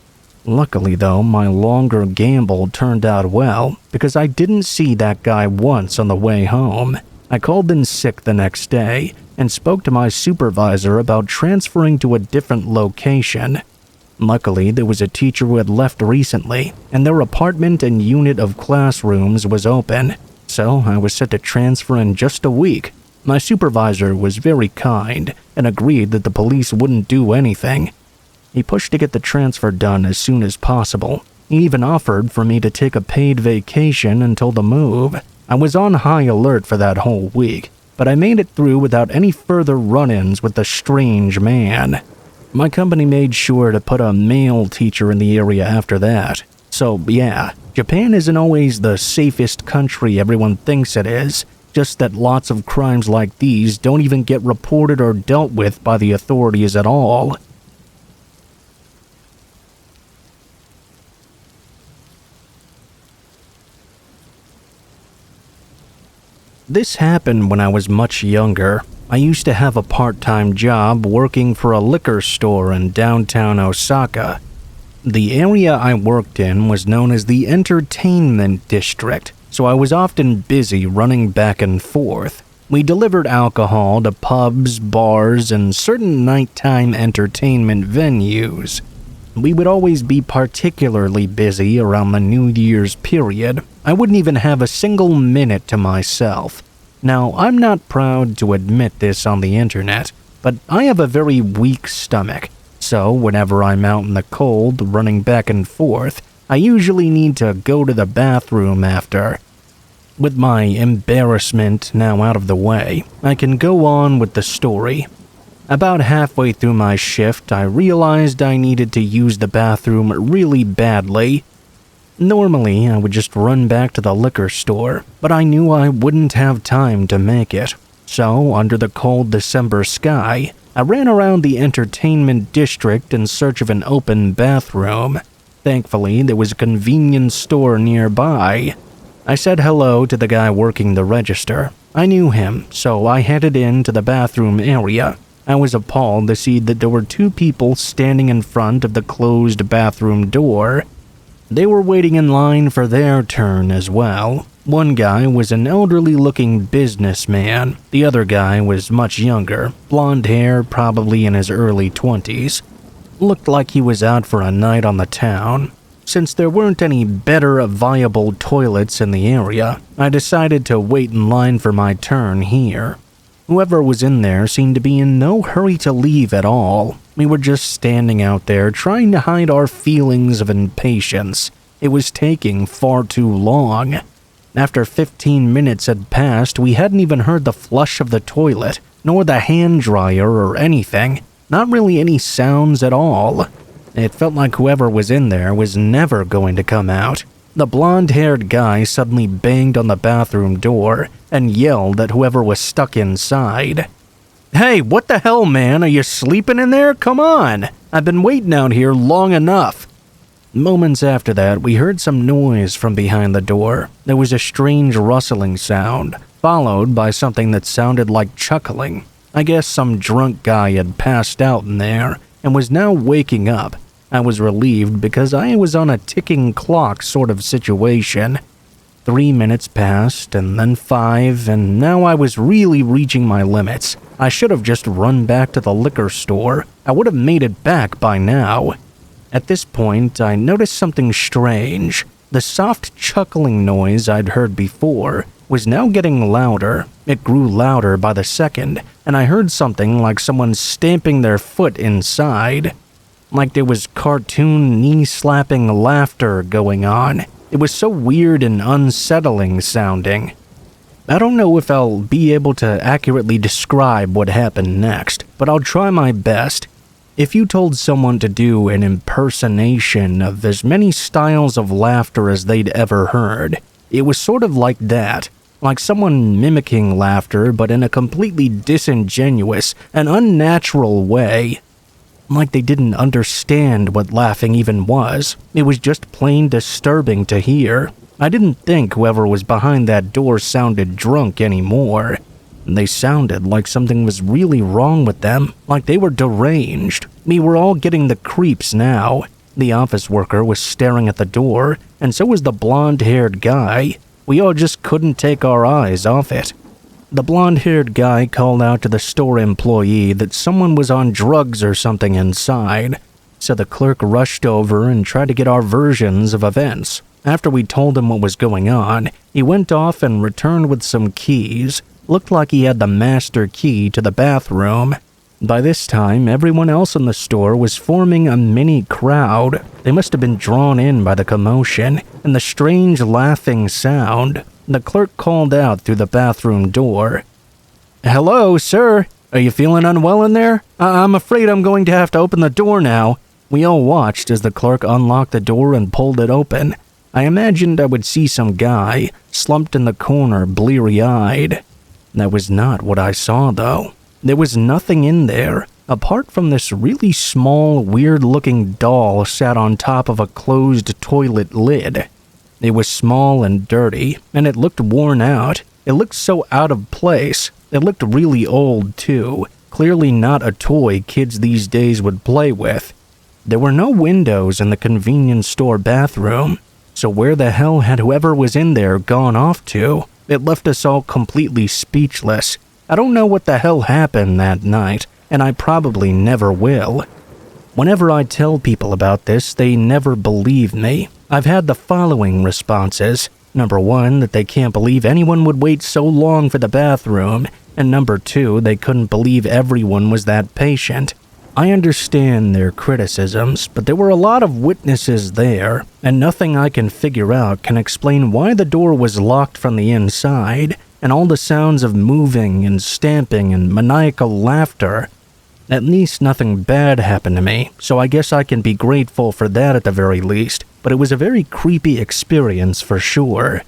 Luckily though, my longer gamble turned out well because I didn't see that guy once on the way home. I called in sick the next day and spoke to my supervisor about transferring to a different location. Luckily, there was a teacher who had left recently, and their apartment and unit of classrooms was open, so I was set to transfer in just a week. My supervisor was very kind and agreed that the police wouldn't do anything. He pushed to get the transfer done as soon as possible. He even offered for me to take a paid vacation until the move. I was on high alert for that whole week, but I made it through without any further run-ins with the strange man. My company made sure to put a male teacher in the area after that. So yeah, Japan isn't always the safest country everyone thinks it is, just that lots of crimes like these don't even get reported or dealt with by the authorities at all. This happened when I was much younger. I used to have a part-time job working for a liquor store in downtown Osaka. The area I worked in was known as the entertainment district, so I was often busy running back and forth. We delivered alcohol to pubs, bars, and certain nighttime entertainment venues. We would always be particularly busy around the New Year's period. I wouldn't even have a single minute to myself. Now, I'm not proud to admit this on the internet, but I have a very weak stomach, so whenever I'm out in the cold running back and forth, I usually need to go to the bathroom after. With my embarrassment now out of the way, I can go on with the story. About halfway through my shift, I realized I needed to use the bathroom really badly. Normally, I would just run back to the liquor store, but I knew I wouldn't have time to make it. So, under the cold December sky, I ran around the entertainment district in search of an open bathroom. Thankfully, there was a convenience store nearby. I said hello to the guy working the register. I knew him, so I headed into the bathroom area. I was appalled to see that there were two people standing in front of the closed bathroom door. They were waiting in line for their turn as well. One guy was an elderly-looking businessman. The other guy was much younger, blonde hair, probably in his early 20s. Looked like he was out for a night on the town. Since there weren't any better viable toilets in the area, I decided to wait in line for my turn here. Whoever was in there seemed to be in no hurry to leave at all. We were just standing out there trying to hide our feelings of impatience. It was taking far too long. After 15 minutes had passed, we hadn't even heard the flush of the toilet, nor the hand dryer or anything. Not really any sounds at all. It felt like whoever was in there was never going to come out. The blonde-haired guy suddenly banged on the bathroom door and yelled at whoever was stuck inside. "Hey, what the hell, man? Are you sleeping in there? Come on! I've been waiting out here long enough." Moments after that, we heard some noise from behind the door. There was a strange rustling sound, followed by something that sounded like chuckling. I guess some drunk guy had passed out in there and was now waking up. I was relieved because I was on a ticking clock sort of situation. 3 minutes passed, and then 5, and now I was really reaching my limits. I should have just run back to the liquor store. I would have made it back by now. At this point, I noticed something strange. The soft chuckling noise I'd heard before was now getting louder. It grew louder by the second, and I heard something like someone stamping their foot inside. Like there was cartoon knee-slapping laughter going on. It was so weird and unsettling sounding. I don't know if I'll be able to accurately describe what happened next, but I'll try my best. If you told someone to do an impersonation of as many styles of laughter as they'd ever heard, it was sort of like that. Like someone mimicking laughter, but in a completely disingenuous and unnatural way. Like they didn't understand what laughing even was. It was just plain disturbing to hear. I didn't think whoever was behind that door sounded drunk anymore. They sounded like something was really wrong with them, like they were deranged. We were all getting the creeps now. The office worker was staring at the door, and so was the blonde-haired guy. We all just couldn't take our eyes off it. The blonde-haired guy called out to the store employee that someone was on drugs or something inside, so the clerk rushed over and tried to get our versions of events. After we told him what was going on, he went off and returned with some keys. Looked like he had the master key to the bathroom. By this time, everyone else in the store was forming a mini crowd. They must have been drawn in by the commotion and the strange laughing sound. The clerk called out through the bathroom door. "Hello, sir. Are you feeling unwell in there? I'm afraid I'm going to have to open the door now." We all watched as the clerk unlocked the door and pulled it open. I imagined I would see some guy, slumped in the corner, bleary-eyed. That was not what I saw, though. There was nothing in there, apart from this really small, weird-looking doll sat on top of a closed toilet lid. It was small and dirty, and it looked worn out. It looked so out of place. It looked really old, too. Clearly not a toy kids these days would play with. There were no windows in the convenience store bathroom, so where the hell had whoever was in there gone off to? It left us all completely speechless. I don't know what the hell happened that night, and I probably never will. Whenever I tell people about this, they never believe me. I've had the following responses. Number 1, that they can't believe anyone would wait so long for the bathroom, and number 2, they couldn't believe everyone was that patient. I understand their criticisms, but there were a lot of witnesses there, and nothing I can figure out can explain why the door was locked from the inside, and all the sounds of moving and stamping and maniacal laughter. At least nothing bad happened to me, so I guess I can be grateful for that at the very least, but it was a very creepy experience for sure.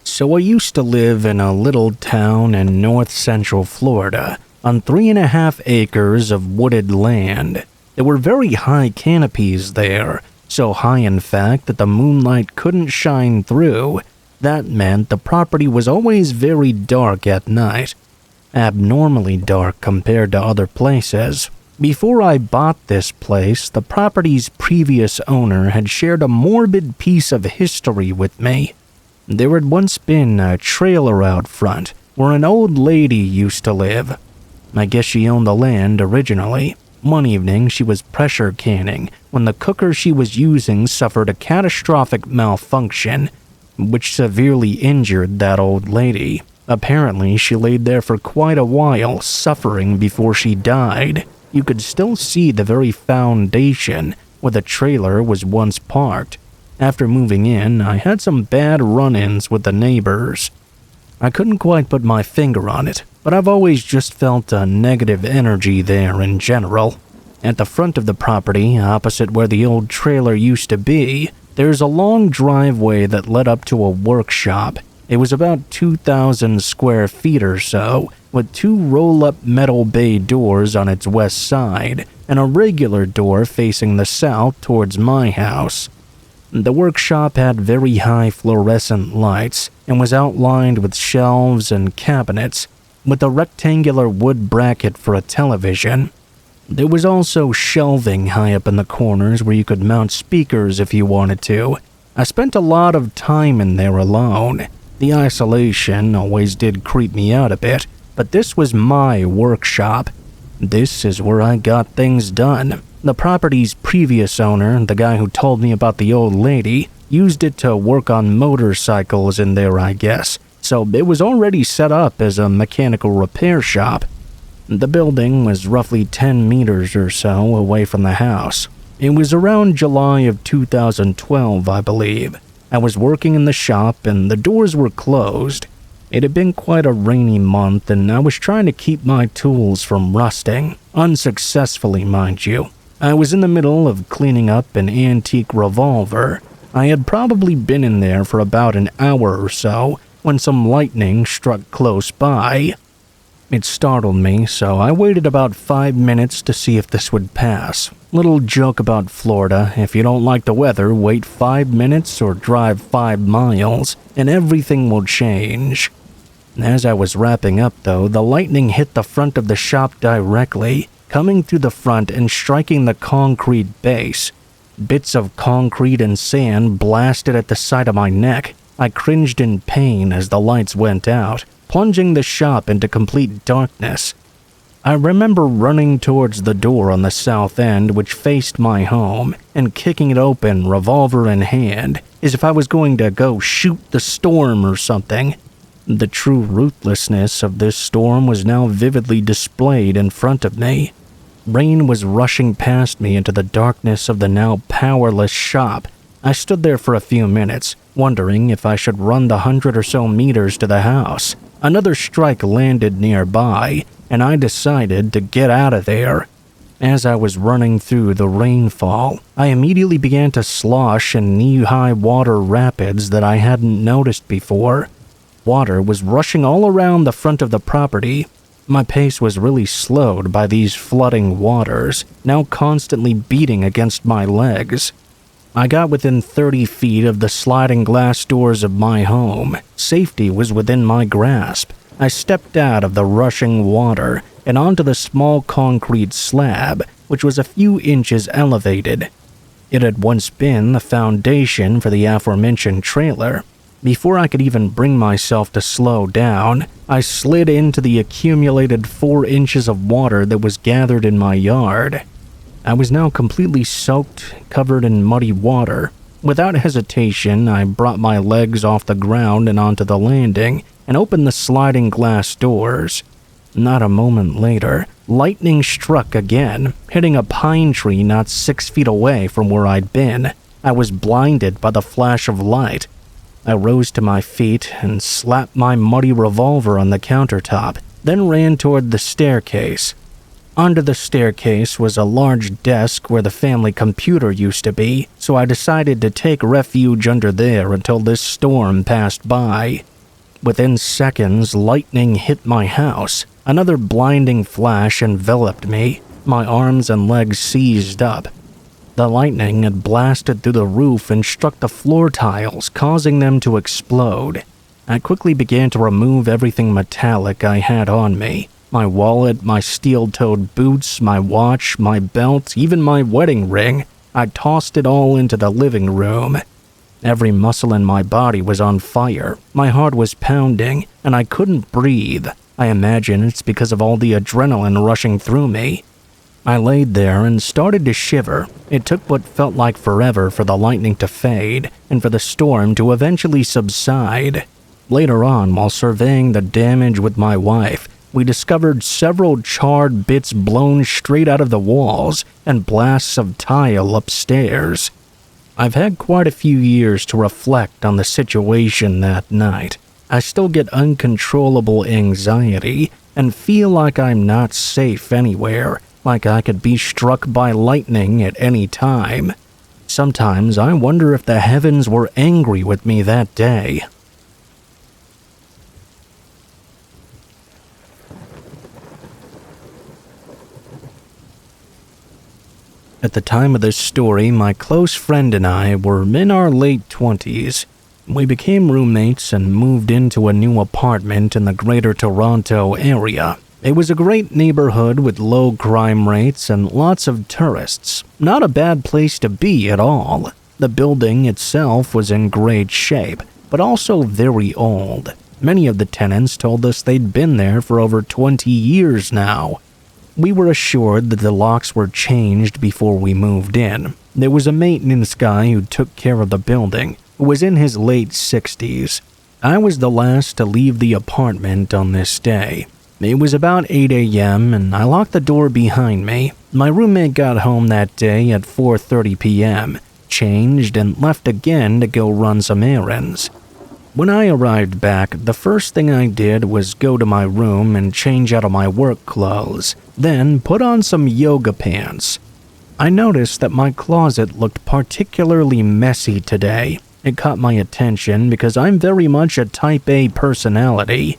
So I used to live in a little town in north central Florida on 3.5 acres of wooded land. There were very high canopies there, so high in fact that the moonlight couldn't shine through. That meant the property was always very dark at night, abnormally dark compared to other places. Before I bought this place, the property's previous owner had shared a morbid piece of history with me. There had once been a trailer out front where an old lady used to live. I guess she owned the land originally. One evening, she was pressure canning when the cooker she was using suffered a catastrophic malfunction, which severely injured that old lady. Apparently, she laid there for quite a while, suffering before she died. You could still see the very foundation where the trailer was once parked. After moving in, I had some bad run-ins with the neighbors. I couldn't quite put my finger on it, but I've always just felt a negative energy there in general. At the front of the property, opposite where the old trailer used to be, there's a long driveway that led up to a workshop. It was about 2,000 square feet or so, with 2 roll-up metal bay doors on its west side, and a regular door facing the south towards my house. The workshop had very high fluorescent lights and was outlined with shelves and cabinets, with a rectangular wood bracket for a television. There was also shelving high up in the corners where you could mount speakers if you wanted to. I spent a lot of time in there alone. The isolation always did creep me out a bit, but this was my workshop. This is where I got things done. The property's previous owner, the guy who told me about the old lady, used it to work on motorcycles in there, I guess, so it was already set up as a mechanical repair shop. The building was roughly 10 meters or so away from the house. It was around July of 2012, I believe. I was working in the shop and the doors were closed. It had been quite a rainy month and I was trying to keep my tools from rusting, unsuccessfully, mind you. I was in the middle of cleaning up an antique revolver. I had probably been in there for about an hour or so when some lightning struck close by. It startled me, so I waited about 5 minutes to see if this would pass. Little joke about Florida: if you don't like the weather, wait 5 minutes or drive 5 miles, and everything will change. As I was wrapping up though, the lightning hit the front of the shop directly, coming through the front and striking the concrete base. Bits of concrete and sand blasted at the side of my neck. I cringed in pain as the lights went out, plunging the shop into complete darkness. I remember running towards the door on the south end which faced my home and kicking it open, revolver in hand, as if I was going to go shoot the storm or something. The true ruthlessness of this storm was now vividly displayed in front of me. Rain was rushing past me into the darkness of the now powerless shop. I stood there for a few minutes, wondering if I should run the 100 or so meters to the house. Another strike landed nearby, and I decided to get out of there. As I was running through the rainfall, I immediately began to slosh in knee-high water rapids that I hadn't noticed before. Water was rushing all around the front of the property. My pace was really slowed by these flooding waters, now constantly beating against my legs. I got within 30 feet of the sliding glass doors of my home. Safety was within my grasp. I stepped out of the rushing water and onto the small concrete slab, which was a few inches elevated. It had once been the foundation for the aforementioned trailer. Before I could even bring myself to slow down, I slid into the accumulated 4 inches of water that was gathered in my yard. I was now completely soaked, covered in muddy water. Without hesitation, I brought my legs off the ground and onto the landing and opened the sliding glass doors. Not a moment later, lightning struck again, hitting a pine tree not 6 feet away from where I'd been. I was blinded by the flash of light. I rose to my feet and slapped my muddy revolver on the countertop, then ran toward the staircase. Under the staircase was a large desk where the family computer used to be, so I decided to take refuge under there until this storm passed by. Within seconds, lightning hit my house. Another blinding flash enveloped me. My arms and legs seized up. The lightning had blasted through the roof and struck the floor tiles, causing them to explode. I quickly began to remove everything metallic I had on me. My wallet, my steel-toed boots, my watch, my belt, even my wedding ring. I tossed it all into the living room. Every muscle in my body was on fire. My heart was pounding, and I couldn't breathe. I imagine it's because of all the adrenaline rushing through me. I laid there and started to shiver. It took what felt like forever for the lightning to fade and for the storm to eventually subside. Later on, while surveying the damage with my wife, we discovered several charred bits blown straight out of the walls and blasts of tile upstairs. I've had quite a few years to reflect on the situation that night. I still get uncontrollable anxiety and feel like I'm not safe anywhere, like I could be struck by lightning at any time. Sometimes I wonder if the heavens were angry with me that day. At the time of this story, my close friend and I were in our late 20s. We became roommates and moved into a new apartment in the Greater Toronto area. It was a great neighborhood with low crime rates and lots of tourists. Not a bad place to be at all. The building itself was in great shape, but also very old. Many of the tenants told us they'd been there for over 20 years now. We were assured that the locks were changed before we moved in. There was a maintenance guy who took care of the building, who was in his late 60s. I was the last to leave the apartment on this day. It was about 8 a.m. and I locked the door behind me. My roommate got home that day at 4:30 p.m., changed and left again to go run some errands. When I arrived back, the first thing I did was go to my room and change out of my work clothes, then put on some yoga pants. I noticed that my closet looked particularly messy today. It caught my attention because I'm very much a type A personality.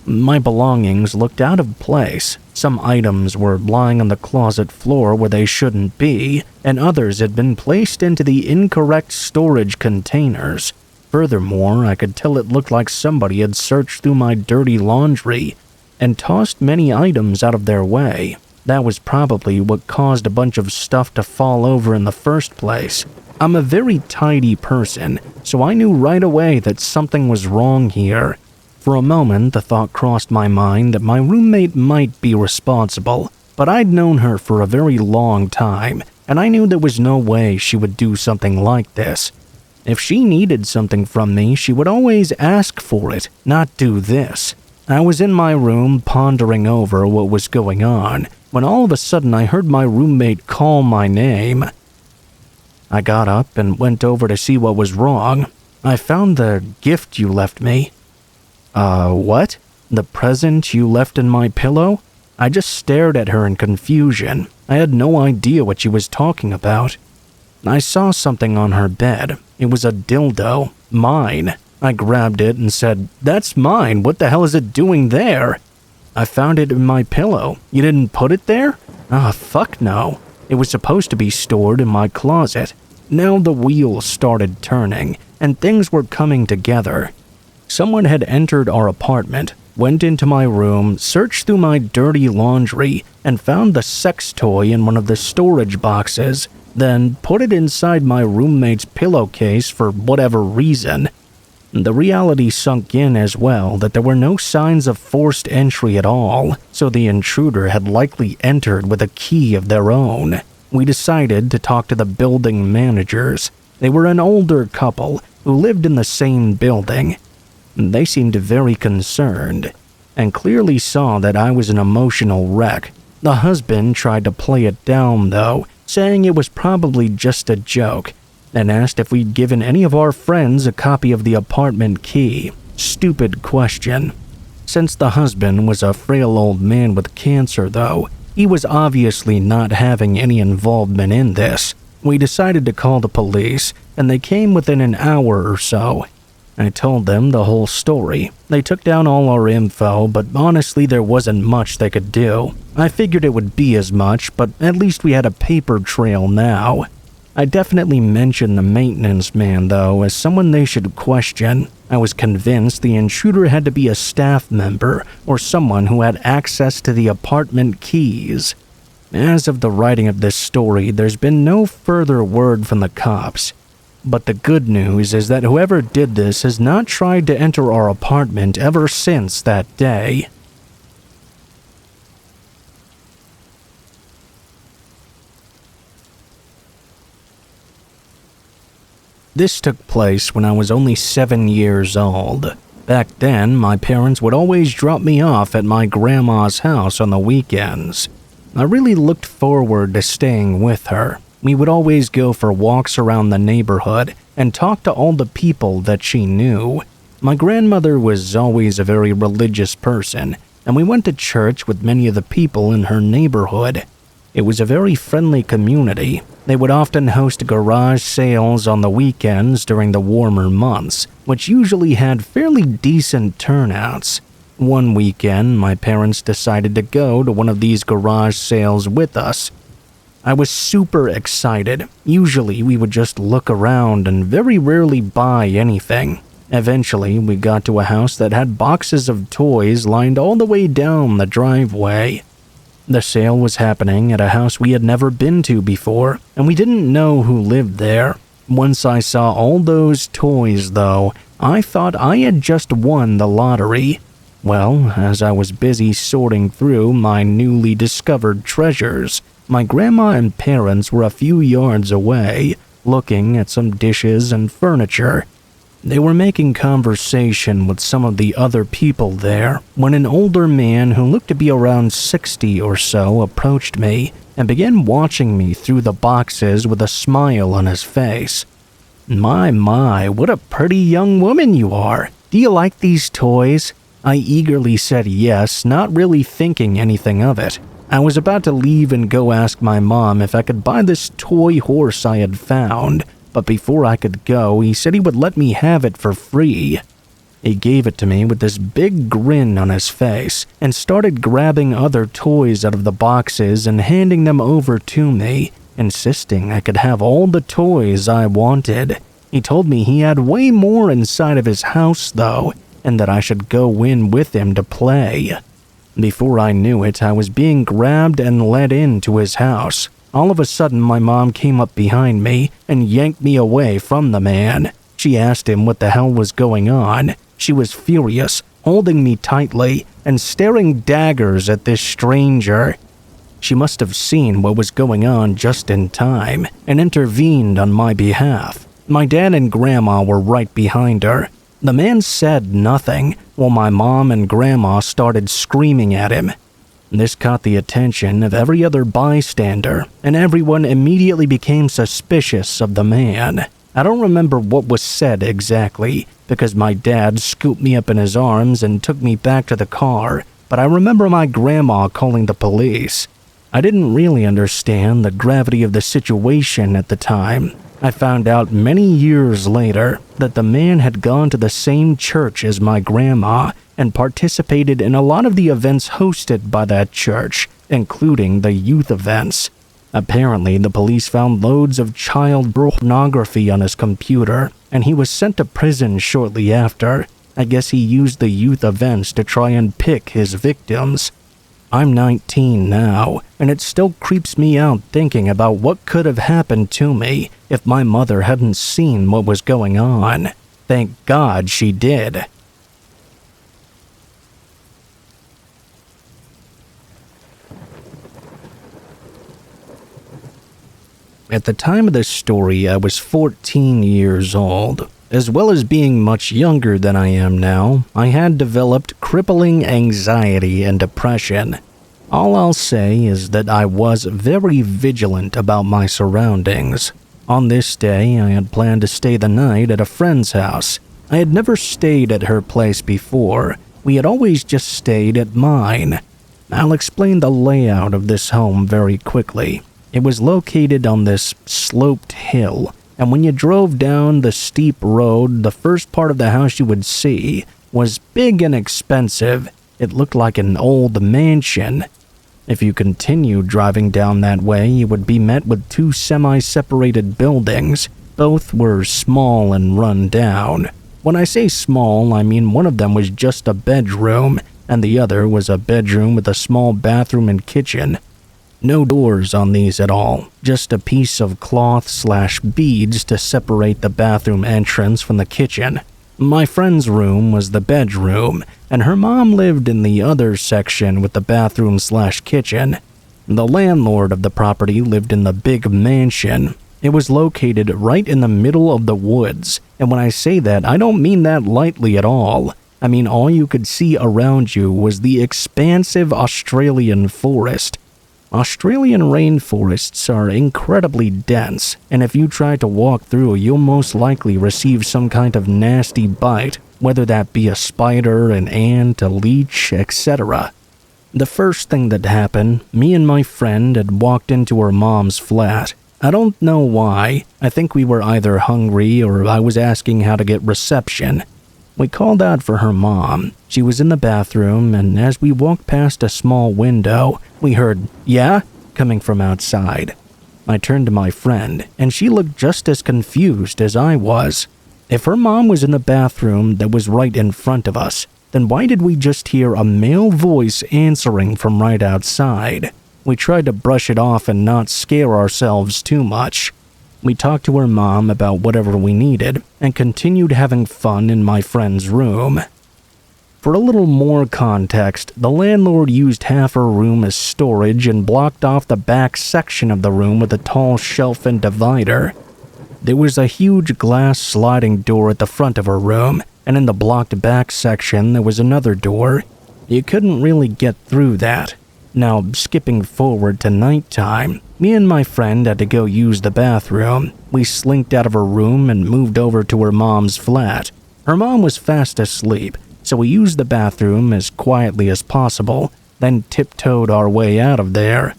My belongings looked out of place. Some items were lying on the closet floor where they shouldn't be, and others had been placed into the incorrect storage containers. Furthermore, I could tell it looked like somebody had searched through my dirty laundry and tossed many items out of their way. That was probably what caused a bunch of stuff to fall over in the first place. I'm a very tidy person, so I knew right away that something was wrong here. For a moment, the thought crossed my mind that my roommate might be responsible, but I'd known her for a very long time, and I knew there was no way she would do something like this. If she needed something from me, she would always ask for it, not do this. I was in my room pondering over what was going on, when all of a sudden I heard my roommate call my name. I got up and went over to see what was wrong. I found the gift you left me. What? The present you left in my pillow? I just stared at her in confusion. I had no idea what she was talking about. I saw something on her bed. It was a dildo. Mine. I grabbed it and said, "That's mine. What the hell is it doing there?" "I found it in my pillow. You didn't put it there?" Fuck no. It was supposed to be stored in my closet. Now the wheels started turning, and things were coming together. Someone had entered our apartment, went into my room, searched through my dirty laundry, and found the sex toy in one of the storage boxes, then put it inside my roommate's pillowcase for whatever reason. The reality sunk in as well that there were no signs of forced entry at all, so the intruder had likely entered with a key of their own. We decided to talk to the building managers. They were an older couple who lived in the same building. They seemed very concerned, and clearly saw that I was an emotional wreck. The husband tried to play it down, though, saying it was probably just a joke, and asked if we'd given any of our friends a copy of the apartment key. Stupid question. Since the husband was a frail old man with cancer, though, he was obviously not having any involvement in this. We decided to call the police, and they came within an hour or so. I told them the whole story. They took down all our info, but honestly there wasn't much they could do. I figured it would be as much, but at least we had a paper trail now. I definitely mentioned the maintenance man, though, as someone they should question. I was convinced the intruder had to be a staff member or someone who had access to the apartment keys. As of the writing of this story, there's been no further word from the cops. But the good news is that whoever did this has not tried to enter our apartment ever since that day. This took place when I was only 7 years old. Back then, my parents would always drop me off at my grandma's house on the weekends. I really looked forward to staying with her. We would always go for walks around the neighborhood and talk to all the people that she knew. My grandmother was always a very religious person, and we went to church with many of the people in her neighborhood. It was a very friendly community. They would often host garage sales on the weekends during the warmer months, which usually had fairly decent turnouts. One weekend, my parents decided to go to one of these garage sales with us. I was super excited. Usually we would just look around and very rarely buy anything. Eventually we got to a house that had boxes of toys lined all the way down the driveway. The sale was happening at a house we had never been to before, and we didn't know who lived there. Once I saw all those toys, though, I thought I had just won the lottery. Well, as I was busy sorting through my newly discovered treasures, my grandma and parents were a few yards away, looking at some dishes and furniture. They were making conversation with some of the other people there when an older man who looked to be around 60 or so approached me and began watching me through the boxes with a smile on his face. My, what a pretty young woman you are. Do you like these toys?" I eagerly said yes, not really thinking anything of it. I was about to leave and go ask my mom if I could buy this toy horse I had found, but before I could go, he said he would let me have it for free. He gave it to me with this big grin on his face and started grabbing other toys out of the boxes and handing them over to me, insisting I could have all the toys I wanted. He told me he had way more inside of his house, though, and that I should go in with him to play. Before I knew it, I was being grabbed and led into his house. All of a sudden, my mom came up behind me and yanked me away from the man. She asked him what the hell was going on. She was furious, holding me tightly and staring daggers at this stranger. She must have seen what was going on just in time and intervened on my behalf. My dad and grandma were right behind her. The man said nothing while my mom and grandma started screaming at him. This caught the attention of every other bystander, and everyone immediately became suspicious of the man. I don't remember what was said exactly, because my dad scooped me up in his arms and took me back to the car, but I remember my grandma calling the police. I didn't really understand the gravity of the situation at the time. I found out many years later that the man had gone to the same church as my grandma and participated in a lot of the events hosted by that church, including the youth events. Apparently, the police found loads of child pornography on his computer, and he was sent to prison shortly after. I guess he used the youth events to try and pick his victims. I'm 19 now, and it still creeps me out thinking about what could have happened to me if my mother hadn't seen what was going on. Thank God she did. At the time of this story, I was 14 years old. As well as being much younger than I am now, I had developed crippling anxiety and depression. All I'll say is that I was very vigilant about my surroundings. On this day, I had planned to stay the night at a friend's house. I had never stayed at her place before. We had always just stayed at mine. I'll explain the layout of this home very quickly. It was located on this sloped hill, and when you drove down the steep road, the first part of the house you would see was big and expensive. It looked like an old mansion. If you continued driving down that way, you would be met with two semi-separated buildings. Both were small and run down. When I say small, I mean one of them was just a bedroom, and the other was a bedroom with a small bathroom and kitchen. No doors on these at all, just a piece of cloth/beads to separate the bathroom entrance from the kitchen. My friend's room was the bedroom, and her mom lived in the other section with the bathroom/kitchen. The landlord of the property lived in the big mansion. It was located right in the middle of the woods, and when I say that, I don't mean that lightly at all. I mean all you could see around you was the expansive Australian forest. Australian rainforests are incredibly dense, and if you try to walk through, you'll most likely receive some kind of nasty bite, whether that be a spider, an ant, a leech, etc. The first thing that happened, me and my friend had walked into her mom's flat. I don't know why. I think we were either hungry or I was asking how to get reception. We called out for her mom. She was in the bathroom, and as we walked past a small window, we heard, "Yeah?" coming from outside. I turned to my friend, and she looked just as confused as I was. If her mom was in the bathroom that was right in front of us, then why did we just hear a male voice answering from right outside? We tried to brush it off and not scare ourselves too much. We talked to her mom about whatever we needed and continued having fun in my friend's room. For a little more context, the landlord used half her room as storage and blocked off the back section of the room with a tall shelf and divider. There was a huge glass sliding door at the front of her room, and in the blocked back section there was another door. You couldn't really get through that. Now, skipping forward to nighttime, me and my friend had to go use the bathroom. We slinked out of her room and moved over to her mom's flat. Her mom was fast asleep, so we used the bathroom as quietly as possible, then tiptoed our way out of there.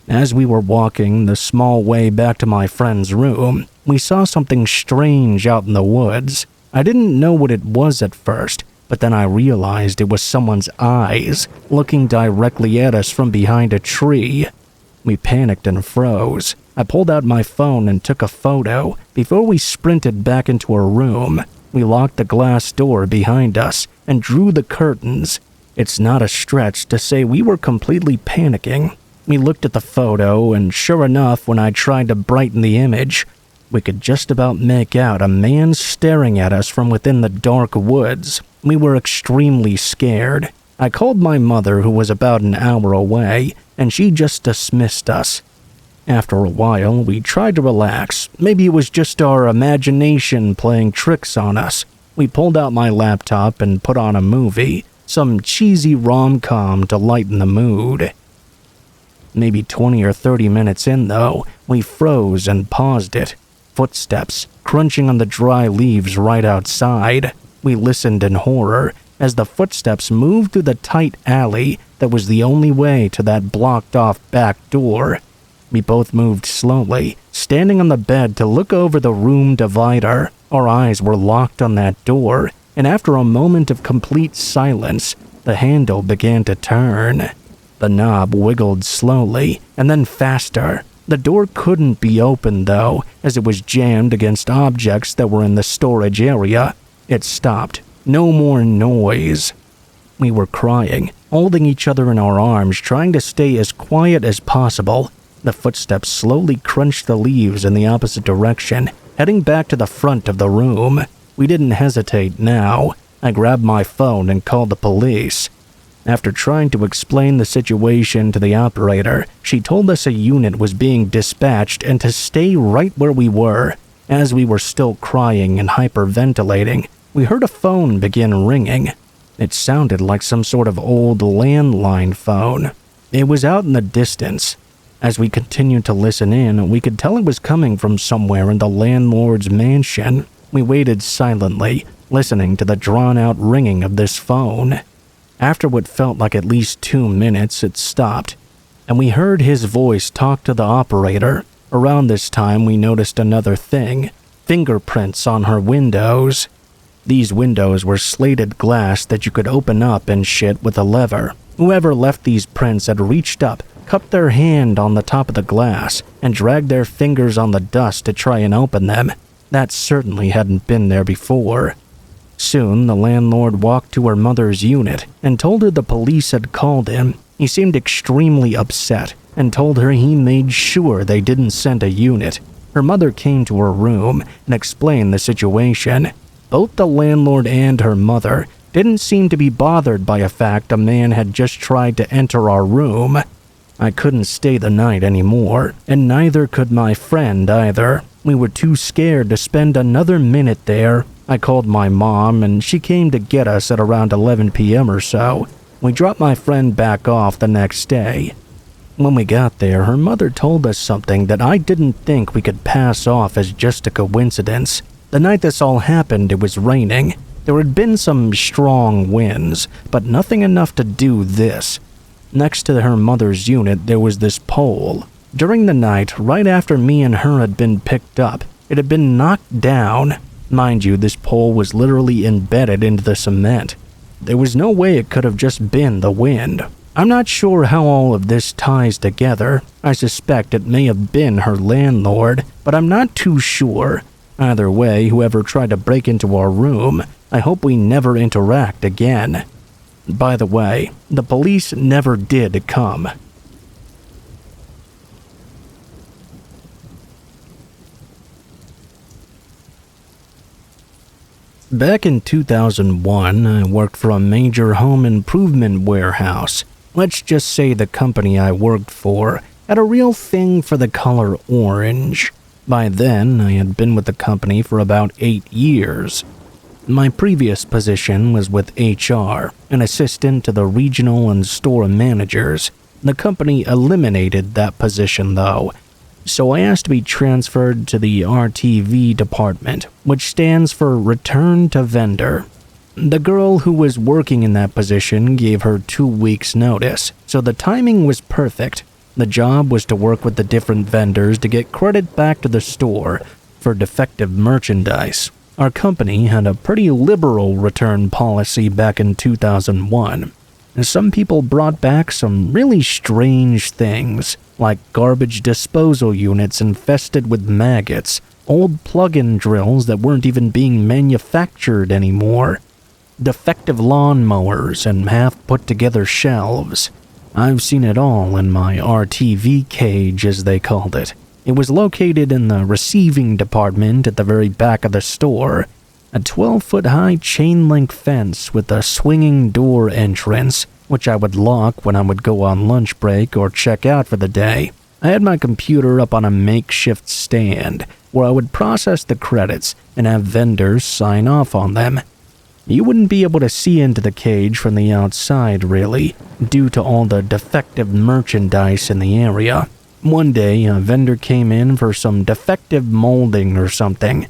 As we were walking the small way back to my friend's room, we saw something strange out in the woods. I didn't know what it was at first, but then I realized it was someone's eyes looking directly at us from behind a tree. We panicked and froze. I pulled out my phone and took a photo before we sprinted back into our room. We locked the glass door behind us and drew the curtains. It's not a stretch to say we were completely panicking. We looked at the photo, and sure enough, when I tried to brighten the image, we could just about make out a man staring at us from within the dark woods. We were extremely scared. I called my mother, who was about an hour away, and she just dismissed us. After a while, we tried to relax. Maybe it was just our imagination playing tricks on us. We pulled out my laptop and put on a movie, some cheesy rom-com to lighten the mood. Maybe 20 or 30 minutes in, though, we froze and paused it. Footsteps crunching on the dry leaves right outside. We listened in horror as the footsteps moved through the tight alley that was the only way to that blocked-off back door. We both moved slowly, standing on the bed to look over the room divider. Our eyes were locked on that door, and after a moment of complete silence, the handle began to turn. The knob wiggled slowly, and then faster. The door couldn't be opened, though, as it was jammed against objects that were in the storage area. It stopped. No more noise. We were crying, holding each other in our arms, trying to stay as quiet as possible. The footsteps slowly crunched the leaves in the opposite direction, heading back to the front of the room. We didn't hesitate now. I grabbed my phone and called the police. After trying to explain the situation to the operator, she told us a unit was being dispatched and to stay right where we were. As we were still crying and hyperventilating, we heard a phone begin ringing. It sounded like some sort of old landline phone. It was out in the distance. As we continued to listen in, we could tell it was coming from somewhere in the landlord's mansion. We waited silently, listening to the drawn-out ringing of this phone. After what felt like at least 2 minutes, it stopped, and we heard his voice talk to the operator. Around this time, we noticed another thing: fingerprints on her windows. These windows were slated glass that you could open up and shit with a lever. Whoever left these prints had reached up, cupped their hand on the top of the glass, and dragged their fingers on the dust to try and open them. That certainly hadn't been there before. Soon, the landlord walked to her mother's unit and told her the police had called him. He seemed extremely upset and told her he made sure they didn't send a unit. Her mother came to her room and explained the situation. Both the landlord and her mother didn't seem to be bothered by a fact a man had just tried to enter our room. I couldn't stay the night anymore, and neither could my friend either. We were too scared to spend another minute there. I called my mom, and she came to get us at around 11 p.m. or so. We dropped my friend back off the next day. When we got there, her mother told us something that I didn't think we could pass off as just a coincidence. The night this all happened, it was raining. There had been some strong winds, but nothing enough to do this. Next to her mother's unit, there was this pole. During the night, right after me and her had been picked up, it had been knocked down. Mind you, this pole was literally embedded into the cement. There was no way it could have just been the wind. I'm not sure how all of this ties together. I suspect it may have been her landlord, but I'm not too sure. Either way, whoever tried to break into our room, I hope we never interact again. By the way, the police never did come. Back in 2001, I worked for a major home improvement warehouse. Let's just say the company I worked for had a real thing for the color orange. By then, I had been with the company for about 8 years. My previous position was with HR, an assistant to the regional and store managers. The company eliminated that position, though, so I asked to be transferred to the RTV department, which stands for Return to Vendor. The girl who was working in that position gave her 2 weeks' notice, so the timing was perfect. The job was to work with the different vendors to get credit back to the store for defective merchandise. Our company had a pretty liberal return policy back in 2001. and some people brought back some really strange things, like garbage disposal units infested with maggots, old plug-in drills that weren't even being manufactured anymore, defective lawnmowers, and half-put-together shelves. I've seen it all in my RTV cage, as they called it. It was located in the receiving department at the very back of the store. A 12-foot-high chain-link fence with a swinging door entrance, which I would lock when I would go on lunch break or check out for the day. I had my computer up on a makeshift stand, where I would process the credits and have vendors sign off on them. You wouldn't be able to see into the cage from the outside, really, due to all the defective merchandise in the area. One day, a vendor came in for some defective molding or something.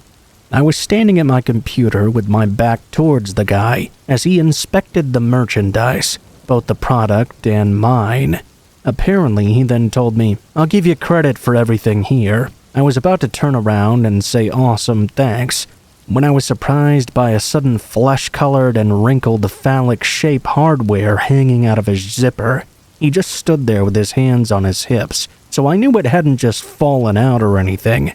I was standing at my computer with my back towards the guy as he inspected the merchandise, both the product and mine. Apparently, he then told me, "I'll give you credit for everything here." I was about to turn around and say awesome thanks, when I was surprised by a sudden flesh-colored and wrinkled phallic-shaped hardware hanging out of his zipper. He just stood there with his hands on his hips, so I knew it hadn't just fallen out or anything.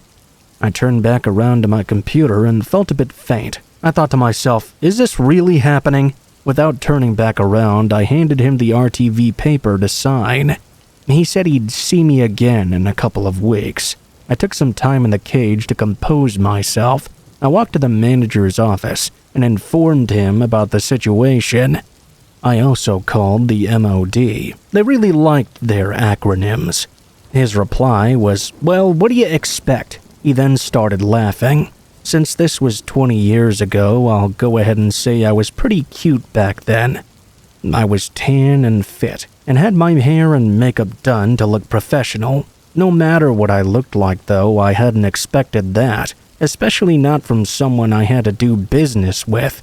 I turned back around to my computer and felt a bit faint. I thought to myself, is this really happening? Without turning back around, I handed him the RTV paper to sign. He said he'd see me again in a couple of weeks. I took some time in the cage to compose myself. I walked to the manager's office and informed him about the situation. I also called the MOD. They really liked their acronyms. His reply was, "Well, what do you expect?" He then started laughing. Since this was 20 years ago, I'll go ahead and say I was pretty cute back then. I was tan and fit, and had my hair and makeup done to look professional. No matter what I looked like, though, I hadn't expected that, especially not from someone I had to do business with.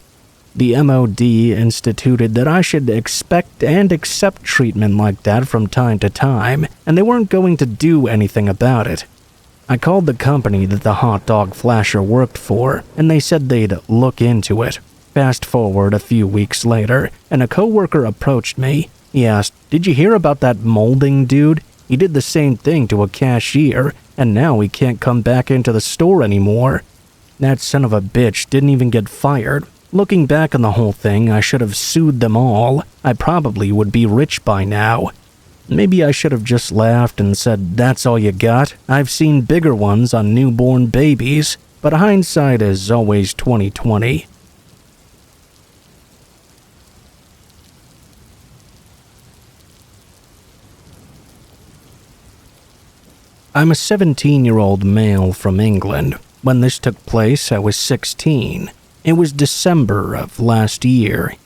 The MOD instituted that I should expect and accept treatment like that from time to time, and they weren't going to do anything about it. I called the company that the hot dog flasher worked for, and they said they'd look into it. Fast forward a few weeks later, and a coworker approached me. He asked, "Did you hear about that molding dude? He did the same thing to a cashier, and now he can't come back into the store anymore." That son of a bitch didn't even get fired. Looking back on the whole thing, I should have sued them all. I probably would be rich by now. Maybe I should have just laughed and said, "That's all you got? I've seen bigger ones on newborn babies." But hindsight is always 20/20. I'm a 17-year-old male from England. When this took place, I was 16. It was December of last year.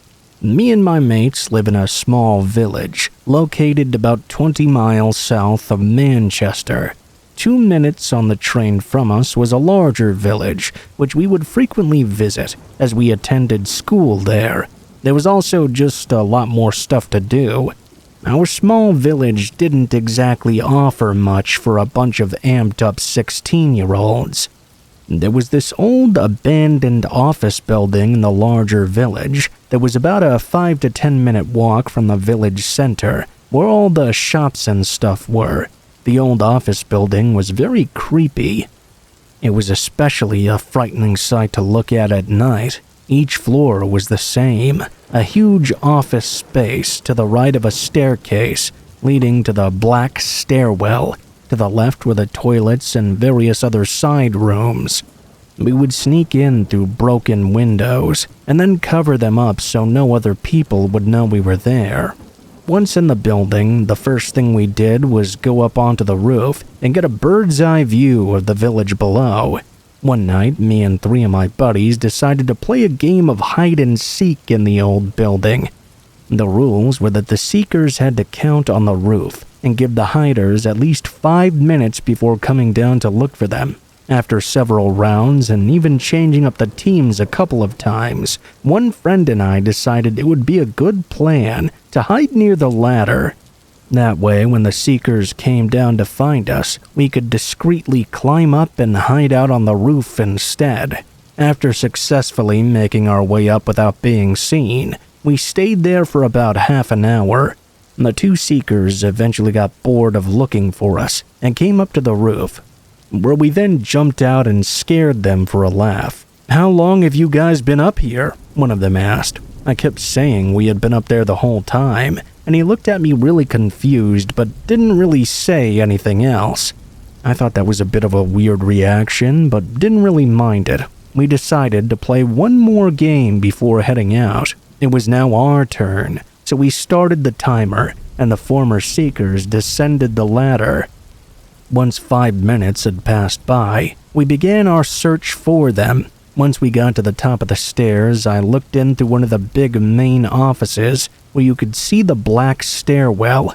Me and my mates live in a small village located about 20 miles south of Manchester. 2 minutes on the train from us was a larger village, which we would frequently visit as we attended school there. There was also just a lot more stuff to do. Our small village didn't exactly offer much for a bunch of amped-up 16-year-olds. There was this old abandoned office building in the larger village that was about a 5 to 10 minute walk from the village center, where all the shops and stuff were. The old office building was very creepy. It was especially a frightening sight to look at night. Each floor was the same, a huge office space to the right of a staircase leading to the black stairwell. To the left were the toilets and various other side rooms. We would sneak in through broken windows and then cover them up so no other people would know we were there. Once in the building, the first thing we did was go up onto the roof and get a bird's eye view of the village below. One night, me and 3 of my buddies decided to play a game of hide and seek in the old building. The rules were that the seekers had to count on the roof and give the hiders at least 5 minutes before coming down to look for them. After several rounds and even changing up the teams a couple of times, one friend and I decided it would be a good plan to hide near the ladder. That way, when the seekers came down to find us, we could discreetly climb up and hide out on the roof instead. After successfully making our way up without being seen, We stayed there for about half an hour. The two seekers eventually got bored of looking for us and came up to the roof, where we then jumped out and scared them for a laugh. "How long have you guys been up here?" one of them asked. I kept saying we had been up there the whole time, and he looked at me really confused but didn't really say anything else. I thought that was a bit of a weird reaction, but didn't really mind it. We decided to play one more game before heading out. It was now our turn, so we started the timer, and the former seekers descended the ladder. Once 5 minutes had passed by, we began our search for them. Once we got to the top of the stairs, I looked in through one of the big main offices where you could see the black stairwell.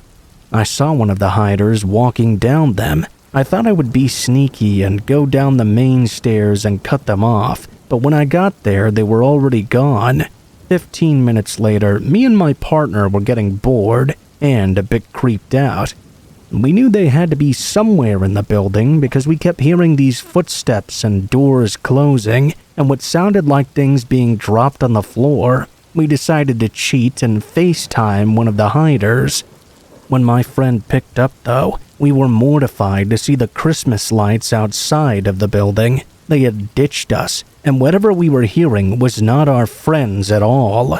I saw one of the hiders walking down them. I thought I would be sneaky and go down the main stairs and cut them off, but when I got there, they were already gone. 15 minutes later, me and my partner were getting bored and a bit creeped out. We knew they had to be somewhere in the building because we kept hearing these footsteps and doors closing and what sounded like things being dropped on the floor. We decided to cheat and FaceTime one of the hiders. When my friend picked up, though, we were mortified to see the Christmas lights outside of the building. They had ditched us, and whatever we were hearing was not our friends at all.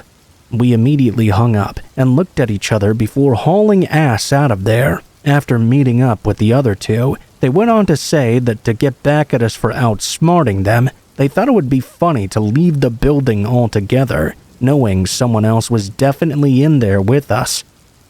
We immediately hung up and looked at each other before hauling ass out of there. After meeting up with the other two, they went on to say that to get back at us for outsmarting them, they thought it would be funny to leave the building altogether, knowing someone else was definitely in there with us.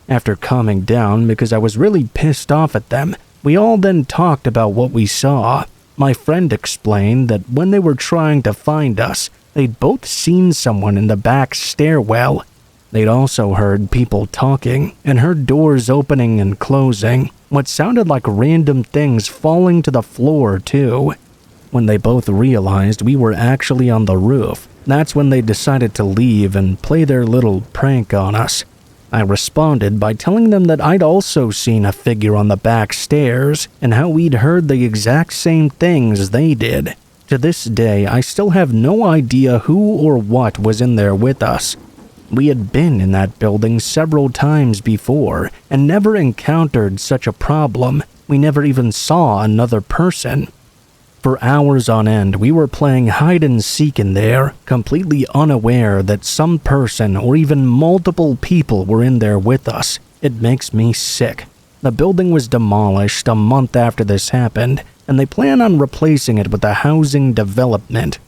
After calming down because I was really pissed off at them, we all then talked about what we saw. My friend explained that when they were trying to find us, they'd both seen someone in the back stairwell. They'd also heard people talking and heard doors opening and closing, what sounded like random things falling to the floor too. When they both realized we were actually on the roof, that's when they decided to leave and play their little prank on us. I responded by telling them that I'd also seen a figure on the back stairs and how we'd heard the exact same things they did. To this day, I still have no idea who or what was in there with us. We had been in that building several times before and never encountered such a problem. We never even saw another person. For hours on end, we were playing hide and seek in there, completely unaware that some person or even multiple people were in there with us. It makes me sick. The building was demolished a month after this happened, and they plan on replacing it with a housing development.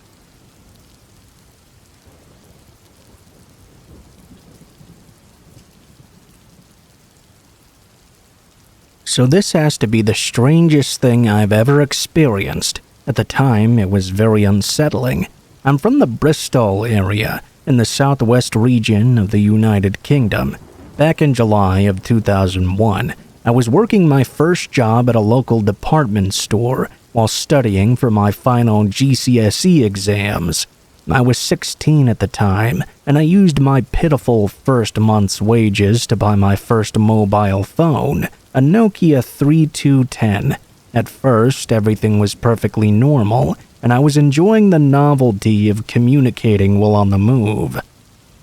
So this has to be the strangest thing I've ever experienced. At the time, it was very unsettling. I'm from the Bristol area, in the southwest region of the United Kingdom. Back in July of 2001, I was working my first job at a local department store while studying for my final GCSE exams. I was 16 at the time, and I used my pitiful first month's wages to buy my first mobile phone, a Nokia 3210. At first, everything was perfectly normal, and I was enjoying the novelty of communicating while on the move.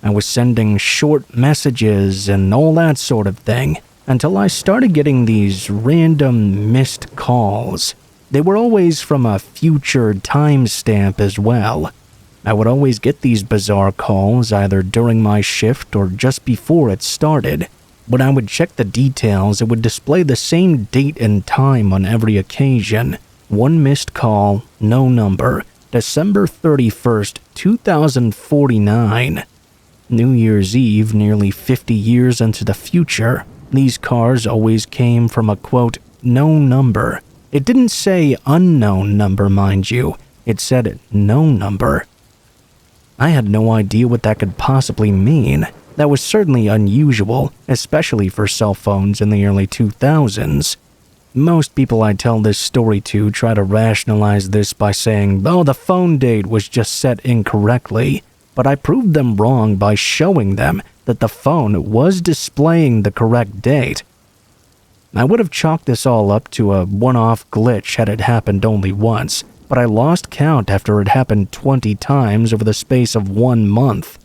I was sending short messages and all that sort of thing, until I started getting these random missed calls. They were always from a future timestamp as well. I would always get these bizarre calls either during my shift or just before it started. When I would check the details, it would display the same date and time on every occasion. One missed call, no number, December 31st, 2049. New Year's Eve, nearly 50 years into the future. These cars always came from a quote, no number. It didn't say unknown number, mind you. It said no number. I had no idea what that could possibly mean. That was certainly unusual, especially for cell phones in the early 2000s. Most people I tell this story to try to rationalize this by saying, oh, the phone date was just set incorrectly, but I proved them wrong by showing them that the phone was displaying the correct date. I would have chalked this all up to a one-off glitch had it happened only once, but I lost count after it happened 20 times over the space of 1 month.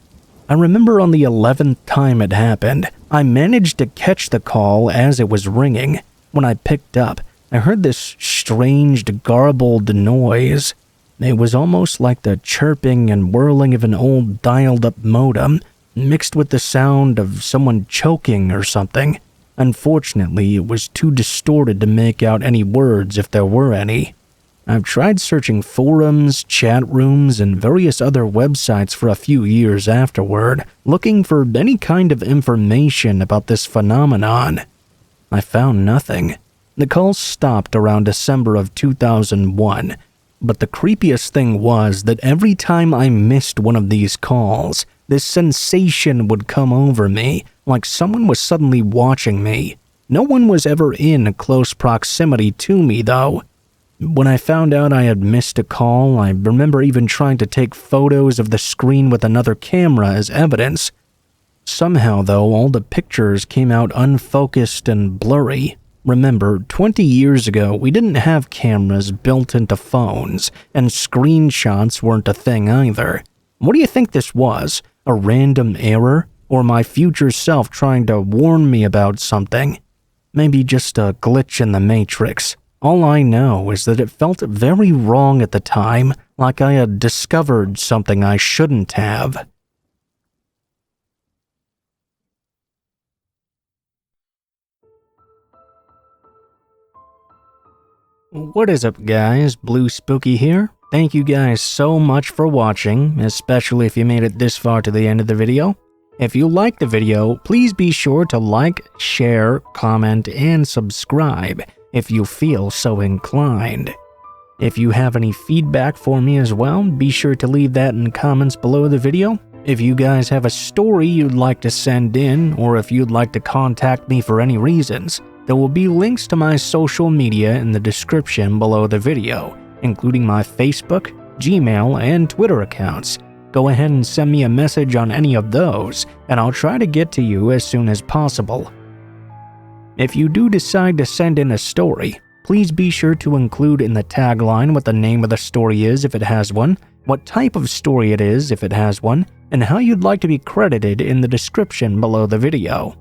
I remember on the 11th time it happened, I managed to catch the call as it was ringing. When I picked up, I heard this strange, garbled noise. It was almost like the chirping and whirling of an old dialed-up modem, mixed with the sound of someone choking or something. Unfortunately, it was too distorted to make out any words if there were any. I've tried searching forums, chat rooms, and various other websites for a few years afterward, looking for any kind of information about this phenomenon. I found nothing. The calls stopped around December of 2001, but the creepiest thing was that every time I missed one of these calls, this sensation would come over me, like someone was suddenly watching me. No one was ever in close proximity to me, though. When I found out I had missed a call, I remember even trying to take photos of the screen with another camera as evidence. Somehow, though, all the pictures came out unfocused and blurry. Remember, 20 years ago, we didn't have cameras built into phones, and screenshots weren't a thing either. What do you think this was? A random error? Or my future self trying to warn me about something? Maybe just a glitch in the Matrix. All I know is that it felt very wrong at the time, like I had discovered something I shouldn't have. What is up, guys? Blue Spooky here. Thank you guys so much for watching, especially if you made it this far to the end of the video. If you liked the video, please be sure to like, share, comment, and subscribe if you feel so inclined. If you have any feedback for me as well, be sure to leave that in comments below the video. If you guys have a story you'd like to send in, or if you'd like to contact me for any reasons, there will be links to my social media in the description below the video, including my Facebook, Gmail, and Twitter accounts. Go ahead and send me a message on any of those, and I'll try to get to you as soon as possible. If you do decide to send in a story, please be sure to include in the tagline what the name of the story is if it has one, what type of story it is if it has one, and how you'd like to be credited in the description below the video.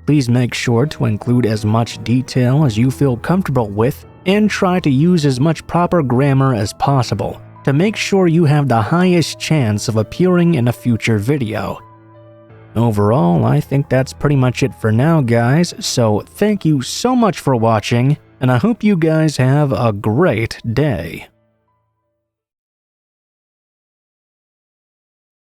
Please make sure to include as much detail as you feel comfortable with, and try to use as much proper grammar as possible to make sure you have the highest chance of appearing in a future video. Overall, I think that's pretty much it for now, guys, so thank you so much for watching, and I hope you guys have a great day.